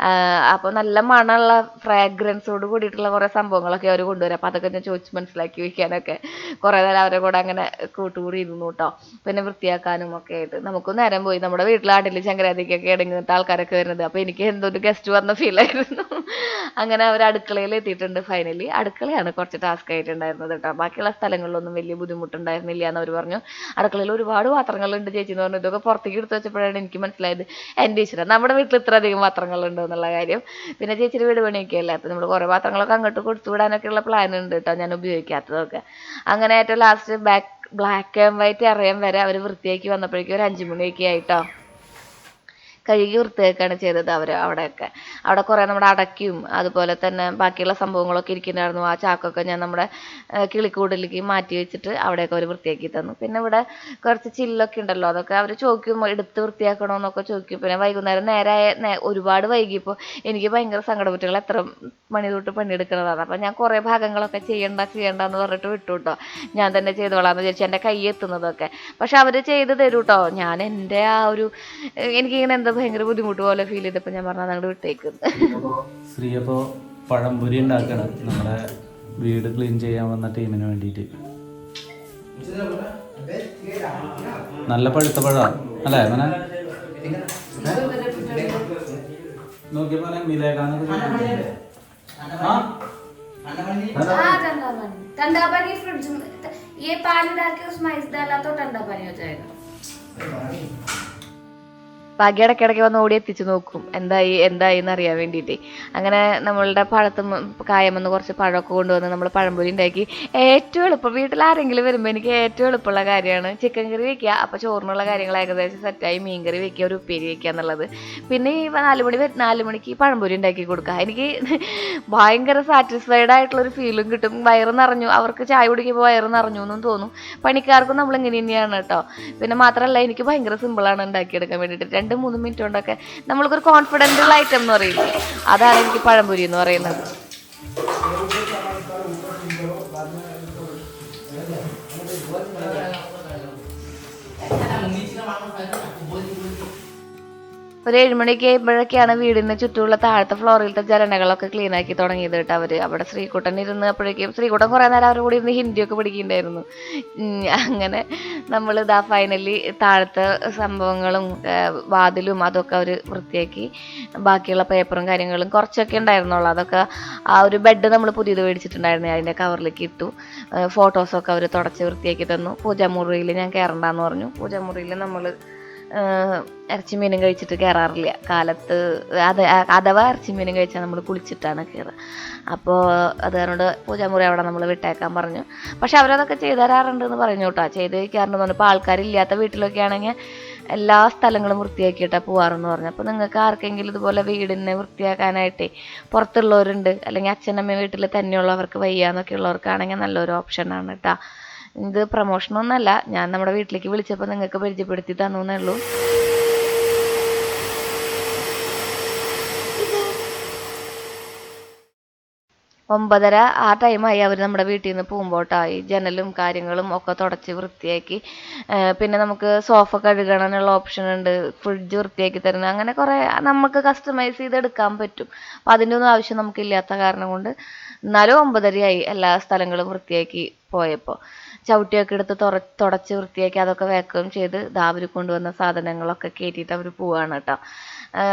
അപ്പോൾ നല്ല മണമുള്ള ഫ്രാഗ്രൻസോട് കൂടിയിട്ടുള്ള കുറേ സംഭവങ്ങളൊക്കെ അവർ കൊണ്ടുവരും. അപ്പോൾ അതൊക്കെ ഞാൻ ചോദിച്ച് മനസ്സിലാക്കി വയ്ക്കാനൊക്കെ കുറേ നേരം അവരുടെ കൂടെ അങ്ങനെ കൂട്ടുകൂടി ഇരുന്നു കേട്ടോ. പിന്നെ വൃത്തിയാക്കാനും ഒക്കെ ആയിട്ട് നമുക്കും നേരം പോയി. നമ്മുടെ വീട്ടിൽ ആടിൽ ചങ്കരാതിക്കൊക്കെ ഇടങ്ങിട്ട് ആൾക്കാരൊക്കെ വരുന്നത്, അപ്പോൾ എനിക്ക് എന്തോ ഒരു ഗസ്റ്റ് വന്ന ഫീലായിരുന്നു. അങ്ങനെ അവർ അടുക്കളയിൽ എത്തിയിട്ടുണ്ട് ഫൈനലി. അടുക്കളയാണ് കുറച്ച് ടാസ്ക് ആയിട്ടുണ്ടായിരുന്നത് കേട്ടോ. ബാക്കിയുള്ള സ്ഥലങ്ങളിലൊന്നും വലിയ ബുദ്ധിമുട്ടുണ്ടായിരുന്നില്ല എന്ന് അവർ പറഞ്ഞു. അടുക്കളയിൽ ഒരുപാട് പാത്രങ്ങളുണ്ട് ചേച്ചി എന്ന് പറഞ്ഞു. ഇതൊക്കെ പുറത്തേക്ക് എടുത്ത് വെച്ചപ്പോഴാണ് എനിക്ക് മനസ്സിലായത്, എൻ്റെ ഈശ്വര നമ്മുടെ വീട്ടിൽ ഇത്ര അധികം പാത്രങ്ങളുണ്ട് എന്നുള്ള കാര്യം. പിന്നെ ചേച്ചിയുടെ വീട് പണിയൊക്കെ അല്ലേ, അപ്പോൾ നമ്മൾ കുറേ പാത്രങ്ങളൊക്കെ അങ്ങോട്ട് കൊടുത്തു വിടാനൊക്കെയുള്ള പ്ലാൻ ഉണ്ട് കേട്ടോ, ഞാൻ ഉപയോഗിക്കാത്തതൊക്കെ. അങ്ങനെ ഏറ്റവും ലാസ്റ്റ് ബ്ലാക്ക് ആൻഡ് വൈറ്റ് അറിയാൻ വരെ അവർ വൃത്തിയാക്കി വന്നപ്പോഴേക്കും ഒരു 5 മണിയൊക്കെ ആയിട്ടോ. കഴുകി വൃത്തിയാക്കുകയാണ് ചെയ്തത് അവർ. അവിടെ കുറേ നമ്മുടെ അടയ്ക്കും അതുപോലെ തന്നെ ബാക്കിയുള്ള സംഭവങ്ങളൊക്കെ ഇരിക്കുന്നുണ്ടായിരുന്നു. ആ ചാക്കൊക്കെ ഞാൻ നമ്മുടെ കിളിക്കൂടിലേക്ക് മാറ്റി വെച്ചിട്ട് അവിടെയൊക്കെ അവർ വൃത്തിയാക്കി തന്നു. പിന്നെ ഇവിടെ കുറച്ച് ചില്ലൊക്കെ ഉണ്ടല്ലോ, അതൊക്കെ അവർ ചോദിക്കും എടുത്ത് വൃത്തിയാക്കണമെന്നൊക്കെ ചോദിക്കും. പിന്നെ വൈകുന്നേരം ഒരുപാട് വൈകിയപ്പോൾ എനിക്ക് ഭയങ്കര സങ്കടപ്പെട്ടുകൾ, എത്ര മണി തൊട്ട് പണിയെടുക്കുന്നതാണ്. അപ്പം ഞാൻ കുറേ ഭാഗങ്ങളൊക്കെ ചെയ്യണ്ടെന്ന് പറഞ്ഞിട്ട് വിട്ടു കേട്ടോ. ഞാൻ തന്നെ ചെയ്തോളാമെന്ന് വിചാരിച്ചു, എൻ്റെ കൈ എത്തുന്നതൊക്കെ. പക്ഷെ അവർ ചെയ്ത് തരും കേട്ടോ. ഞാൻ എൻ്റെ ആ ഒരു എനിക്കിങ്ങനെ എന്താ ഭയങ്കര ബുദ്ധിമുട്ട് പോലെ ഫീൽ ചെയ്തപ്പോൾ ഞാൻ പറഞ്ഞാൽ അങ്ങോട്ട് വിട്ടേക്കുന്നത്. ശ്രീ അപ്പോൾ പഴംപൊരി ഉണ്ടാക്കണം നമ്മുടെ വീട് ക്ലീൻ ചെയ്യാൻ വന്ന ടീമിന് വേണ്ടിയിട്ട്. നല്ല പഴുത്ത പഴമാണ് അല്ലേ മനെ? നോക്കിയപ്പോ മിലേക്കാന്നൊക്കെ ठंडा पानी फ्रिज में ये पानी डाल के उसमें आइस डाला तो ठंडा पानी हो जाएगा. ഭാഗ്യ ഇടയ്ക്കിടയ്ക്ക് വന്ന് ഓടി എത്തിച്ച് നോക്കും എന്തായി എന്നറിയാൻ വേണ്ടിയിട്ട്. അങ്ങനെ നമ്മളുടെ കായമെന്ന് കുറച്ച് പഴമൊക്കെ കൊണ്ടുവന്ന് നമ്മൾ പഴംപൊരി ഉണ്ടാക്കി. ഏറ്റവും എളുപ്പം വീട്ടിൽ ആരെങ്കിലും വരുമ്പോൾ എനിക്ക് ഏറ്റവും എളുപ്പമുള്ള കാര്യമാണ് ചിക്കൻ കറി വയ്ക്കുക. അപ്പോൾ ചോറിനുള്ള കാര്യങ്ങൾ ഏകദേശം സെറ്റായി, മീൻ കറി വയ്ക്കുക, ഒരു ഉപ്പേരി വയ്ക്കുക എന്നുള്ളത്. പിന്നെ ഈ 4 മണിക്ക് പഴംപൊരി ഉണ്ടാക്കി കൊടുക്കുക. എനിക്ക് ഭയങ്കര സാറ്റിസ്ഫൈഡ് ആയിട്ടുള്ളൊരു ഫീലും കിട്ടും. വയറ് നിറഞ്ഞു, അവർക്ക് ചായ കുടിക്കുമ്പോൾ വയറ് നിറഞ്ഞു എന്നും തോന്നും. പണിക്കാർക്കും നമ്മളിങ്ങനെ തന്നെയാണ് കേട്ടോ. പിന്നെ മാത്രമല്ല എനിക്ക് ഭയങ്കര സിമ്പിളാണ് ഉണ്ടാക്കിയെടുക്കാൻ വേണ്ടിയിട്ട്. 2-3 മിനിറ്റ് കൊണ്ടൊക്കെ നമ്മൾക്കൊരു കോൺഫിഡൻ്റ് ഉള്ള ഐറ്റം എന്ന് പറയില്ലേ, അതാണ് എനിക്ക് പഴംപൊരി എന്ന് പറയുന്നത്. ഒരു 7 മണിയൊക്കെ ആകുമ്പോഴൊക്കെയാണ് വീടിന് ചുറ്റുമുള്ള താഴത്തെ ഫ്ലോറിലത്തെ ജനലകളൊക്കെ ക്ലീൻ ആക്കി തുടങ്ങിയത് കേട്ടോ അവർ. അവിടെ ശ്രീകുട്ടൻ ഇരുന്ന് അപ്പോഴേക്കും ശ്രീകുട്ടൻ കുറേ നേരം അവരുടെ കൂടി ഇരുന്ന് ഹിന്ദിയൊക്കെ പഠിക്കുന്നുണ്ടായിരുന്നു. അങ്ങനെ നമ്മൾ ഇതാ ഫൈനലി താഴത്തെ സംഭവങ്ങളും വാതിലും അതൊക്കെ അവർ വൃത്തിയാക്കി. ബാക്കിയുള്ള പേപ്പറും കാര്യങ്ങളും കുറച്ചൊക്കെ ഉണ്ടായിരുന്നുള്ളൂ. അതൊക്കെ ആ ഒരു ബെഡ് നമ്മൾ പുതിയത് മേടിച്ചിട്ടുണ്ടായിരുന്നു, അതിൻ്റെ കവറിലേക്ക് ഇട്ടു. ഫോട്ടോസൊക്കെ അവർ തുടച്ച് വൃത്തിയാക്കി തന്നു. പൂജാമുറിയിൽ ഞാൻ കയറണ്ടെന്ന് പറഞ്ഞു. പൂജാമുറിയിൽ നമ്മൾ ഇറച്ചി മീനും കഴിച്ചിട്ട് കയറാറില്ല കാലത്ത്. അഥവാ ഇറച്ചി മീനും കഴിച്ചാൽ നമ്മൾ കുളിച്ചിട്ടാണ് കയറുക. അപ്പോൾ അത് കാരണം പൂജാമുറി അവിടെ നമ്മൾ വിട്ടേക്കാൻ പറഞ്ഞു. പക്ഷെ അവരതൊക്കെ ചെയ്തു തരാറുണ്ടെന്ന് പറഞ്ഞു കേട്ടോ, ചെയ്ത് വയ്ക്കാറുണ്ടെന്ന് പറഞ്ഞു. ഇപ്പോൾ ആൾക്കാരില്ലാത്ത വീട്ടിലൊക്കെ ആണെങ്കിൽ എല്ലാ സ്ഥലങ്ങളും വൃത്തിയാക്കിയിട്ടാണ് പോവാറെന്ന് പറഞ്ഞു. അപ്പോൾ നിങ്ങൾക്ക് ആർക്കെങ്കിലും ഇതുപോലെ വീടിനെ വൃത്തിയാക്കാനായിട്ടേ പുറത്തുള്ളവരുണ്ട്, അല്ലെങ്കിൽ അച്ഛനമ്മ വീട്ടിൽ തന്നെയുള്ളവർക്ക് വയ്യാന്നൊക്കെ ഉള്ളവർക്കാണെങ്കിൽ നല്ലൊരു ഓപ്ഷനാണ് കേട്ടോ. ഇത് പ്രമോഷനൊന്നുമല്ല, ഞാൻ നമ്മുടെ വീട്ടിലേക്ക് വിളിച്ചപ്പോൾ നിങ്ങൾക്ക് പരിചയപ്പെടുത്തി തന്നേ ഉള്ളൂ. ഒമ്പതര ആ ടൈമായി അവർ നമ്മുടെ വീട്ടിൽ നിന്ന് പോകുമ്പോട്ടായി. ജനലും കാര്യങ്ങളും ഒക്കെ തുടച്ച് വൃത്തിയാക്കി. പിന്നെ നമുക്ക് സോഫ കഴുകണമെന്നുള്ള ഓപ്ഷൻ ഉണ്ട്, ഫ്രിഡ്ജ് വൃത്തിയാക്കി തരുന്നത്, അങ്ങനെ കുറേ നമുക്ക് കസ്റ്റമൈസ് ചെയ്തെടുക്കാൻ പറ്റും. അപ്പം അതിൻ്റെ ഒന്നും ആവശ്യം നമുക്കില്ലാത്ത കാരണം കൊണ്ട് എന്നാലും 9:30 എല്ലാ സ്ഥലങ്ങളും വൃത്തിയാക്കി പോയപ്പോൾ. ചവിട്ടിയൊക്കെ എടുത്ത് തുടച്ച് വൃത്തിയാക്കി അതൊക്കെ വാക്യൂം ചെയ്ത് അവർ കൊണ്ടുവന്ന സാധനങ്ങളൊക്കെ കയറ്റിയിട്ട് അവർ പോവുകയാണ് കേട്ടോ.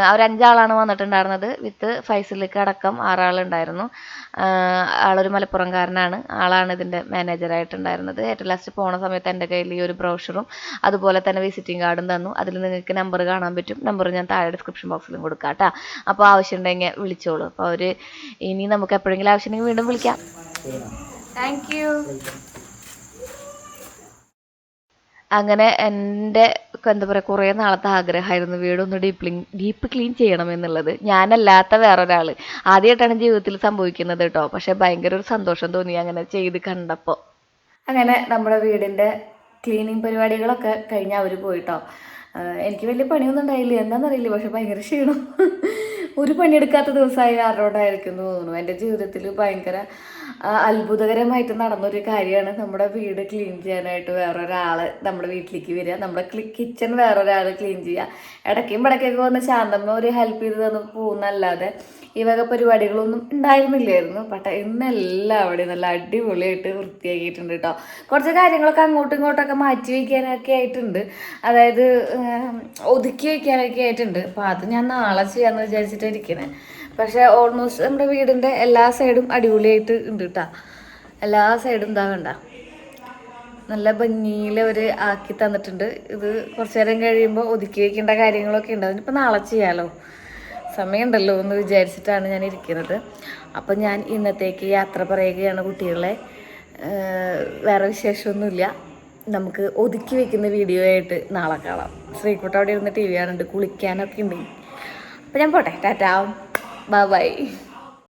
അവർ 5 ആളാണ് വന്നിട്ടുണ്ടായിരുന്നത്, വിത്ത് ഫൈസലിക്ക് അടക്കം 6 ആളുണ്ടായിരുന്നു. ആളൊരു മലപ്പുറംകാരനാണ്, ആളാണ് ഇതിൻ്റെ മാനേജറായിട്ടുണ്ടായിരുന്നത്. ഏറ്റവും ലാസ്റ്റ് പോണ സമയത്ത് എൻ്റെ കയ്യിൽ ഈ ഒരു ബ്രോഷറും അതുപോലെ തന്നെ വിസിറ്റിംഗ് കാർഡും തന്നു. അതിൽ നിങ്ങൾക്ക് നമ്പർ കാണാൻ പറ്റും. നമ്പർ ഞാൻ താഴെ ഡിസ്ക്രിപ്ഷൻ ബോക്സിലും കൊടുക്കാം കേട്ടോ. അപ്പോൾ ആവശ്യമുണ്ടെങ്കിൽ വിളിച്ചോളൂ. അപ്പോൾ അവർ ഇനി നമുക്ക് എപ്പോഴെങ്കിലും ആവശ്യമുണ്ടെങ്കിൽ വീണ്ടും വിളിക്കാം. Thank you. അങ്ങനെ എൻ്റെ എന്താ പറയുക കുറേ നാളത്തെ ആഗ്രഹമായിരുന്നു വീടൊന്ന് ഡീപ്പ് ക്ലീൻ ചെയ്യണമെന്നുള്ളത്. ഞാനല്ലാത്ത വേറൊരാൾ ആദ്യമായിട്ടാണ് ജീവിതത്തിൽ സംഭവിക്കുന്നത് കേട്ടോ. പക്ഷെ ഭയങ്കര ഒരു സന്തോഷം തോന്നി അങ്ങനെ ചെയ്ത് കണ്ടപ്പോൾ. അങ്ങനെ നമ്മുടെ വീടിൻ്റെ ക്ലീനിങ് പരിപാടികളൊക്കെ കഴിഞ്ഞ് അവർ പോയിട്ടോ. എനിക്ക് വലിയ പണിയൊന്നും ഉണ്ടായില്ല, എന്താണെന്നറിയില്ല, പക്ഷെ ഭയങ്കര ക്ഷീണം. ഒരു പണിയെടുക്കാത്ത ദിവസമായി ആരോടായിരിക്കും എന്ന് തോന്നുന്നു. എൻ്റെ ജീവിതത്തിൽ ഭയങ്കര അത്ഭുതകരമായിട്ട് നടന്നൊരു കാര്യമാണ് നമ്മുടെ വീട് ക്ലീൻ ചെയ്യാനായിട്ട് വേറൊരാൾ നമ്മുടെ വീട്ടിലേക്ക് വരിക, നമ്മുടെ കിച്ചൺ വേറൊരാൾ ക്ലീൻ ചെയ്യുക. ഇടയ്ക്കും ഇടയ്ക്കൊക്കെ വന്ന് ശാന്തമ്മ ഒരു ഹെൽപ്പ് ചെയ്ത് തന്ന് പോകുന്നല്ലാതെ ഈ വക പരിപാടികളൊന്നും ഉണ്ടായിരുന്നില്ലായിരുന്നു. പക്ഷേ ഇന്നെല്ലാവരും നല്ല അടിപൊളിയായിട്ട് വൃത്തിയാക്കിയിട്ടുണ്ട് കേട്ടോ. കുറച്ച് കാര്യങ്ങളൊക്കെ അങ്ങോട്ടും ഇങ്ങോട്ടൊക്കെ മാറ്റി വയ്ക്കാനൊക്കെ ആയിട്ടുണ്ട്, അതായത് ഒതുക്കി വയ്ക്കാനൊക്കെ ആയിട്ടുണ്ട്. അപ്പോൾ അത് ഞാൻ നാളെ ചെയ്യാമെന്ന് വിചാരിച്ചിട്ട് ഇരിക്കണേ. പക്ഷേ ഓൾമോസ്റ്റ് നമ്മുടെ വീടിൻ്റെ എല്ലാ സൈഡും അടിപൊളിയായിട്ട് ഉണ്ട് കേട്ടോ. എല്ലാ സൈഡും എന്താ വേണ്ട നല്ല ഭംഗിയിൽ അവർ ആക്കി തന്നിട്ടുണ്ട്. ഇത് കുറച്ച് നേരം കഴിയുമ്പോൾ ഒതുക്കി വയ്ക്കേണ്ട കാര്യങ്ങളൊക്കെ ഉണ്ട്, അതിനിപ്പോൾ നാളെ ചെയ്യാമല്ലോ, സമയമുണ്ടല്ലോ എന്ന് വിചാരിച്ചിട്ടാണ് ഞാൻ ഇരിക്കുന്നത്. അപ്പം ഞാൻ ഇന്നത്തേക്ക് യാത്ര പറയുകയാണ് കുട്ടികളെ. വേറെ വിശേഷമൊന്നുമില്ല. നമുക്ക് ഒതുക്കി വെക്കുന്ന വീഡിയോ ആയിട്ട് നാളെ കാണാം. ശ്രീകുട്ട അവിടെ ഇരുന്ന് TV കാണുന്നുണ്ട്, കുളിക്കാനൊക്കെ ഉണ്ട്. അപ്പം ഞാൻ പോട്ടെ, ടാറ്റാ, ബൈ ബൈ.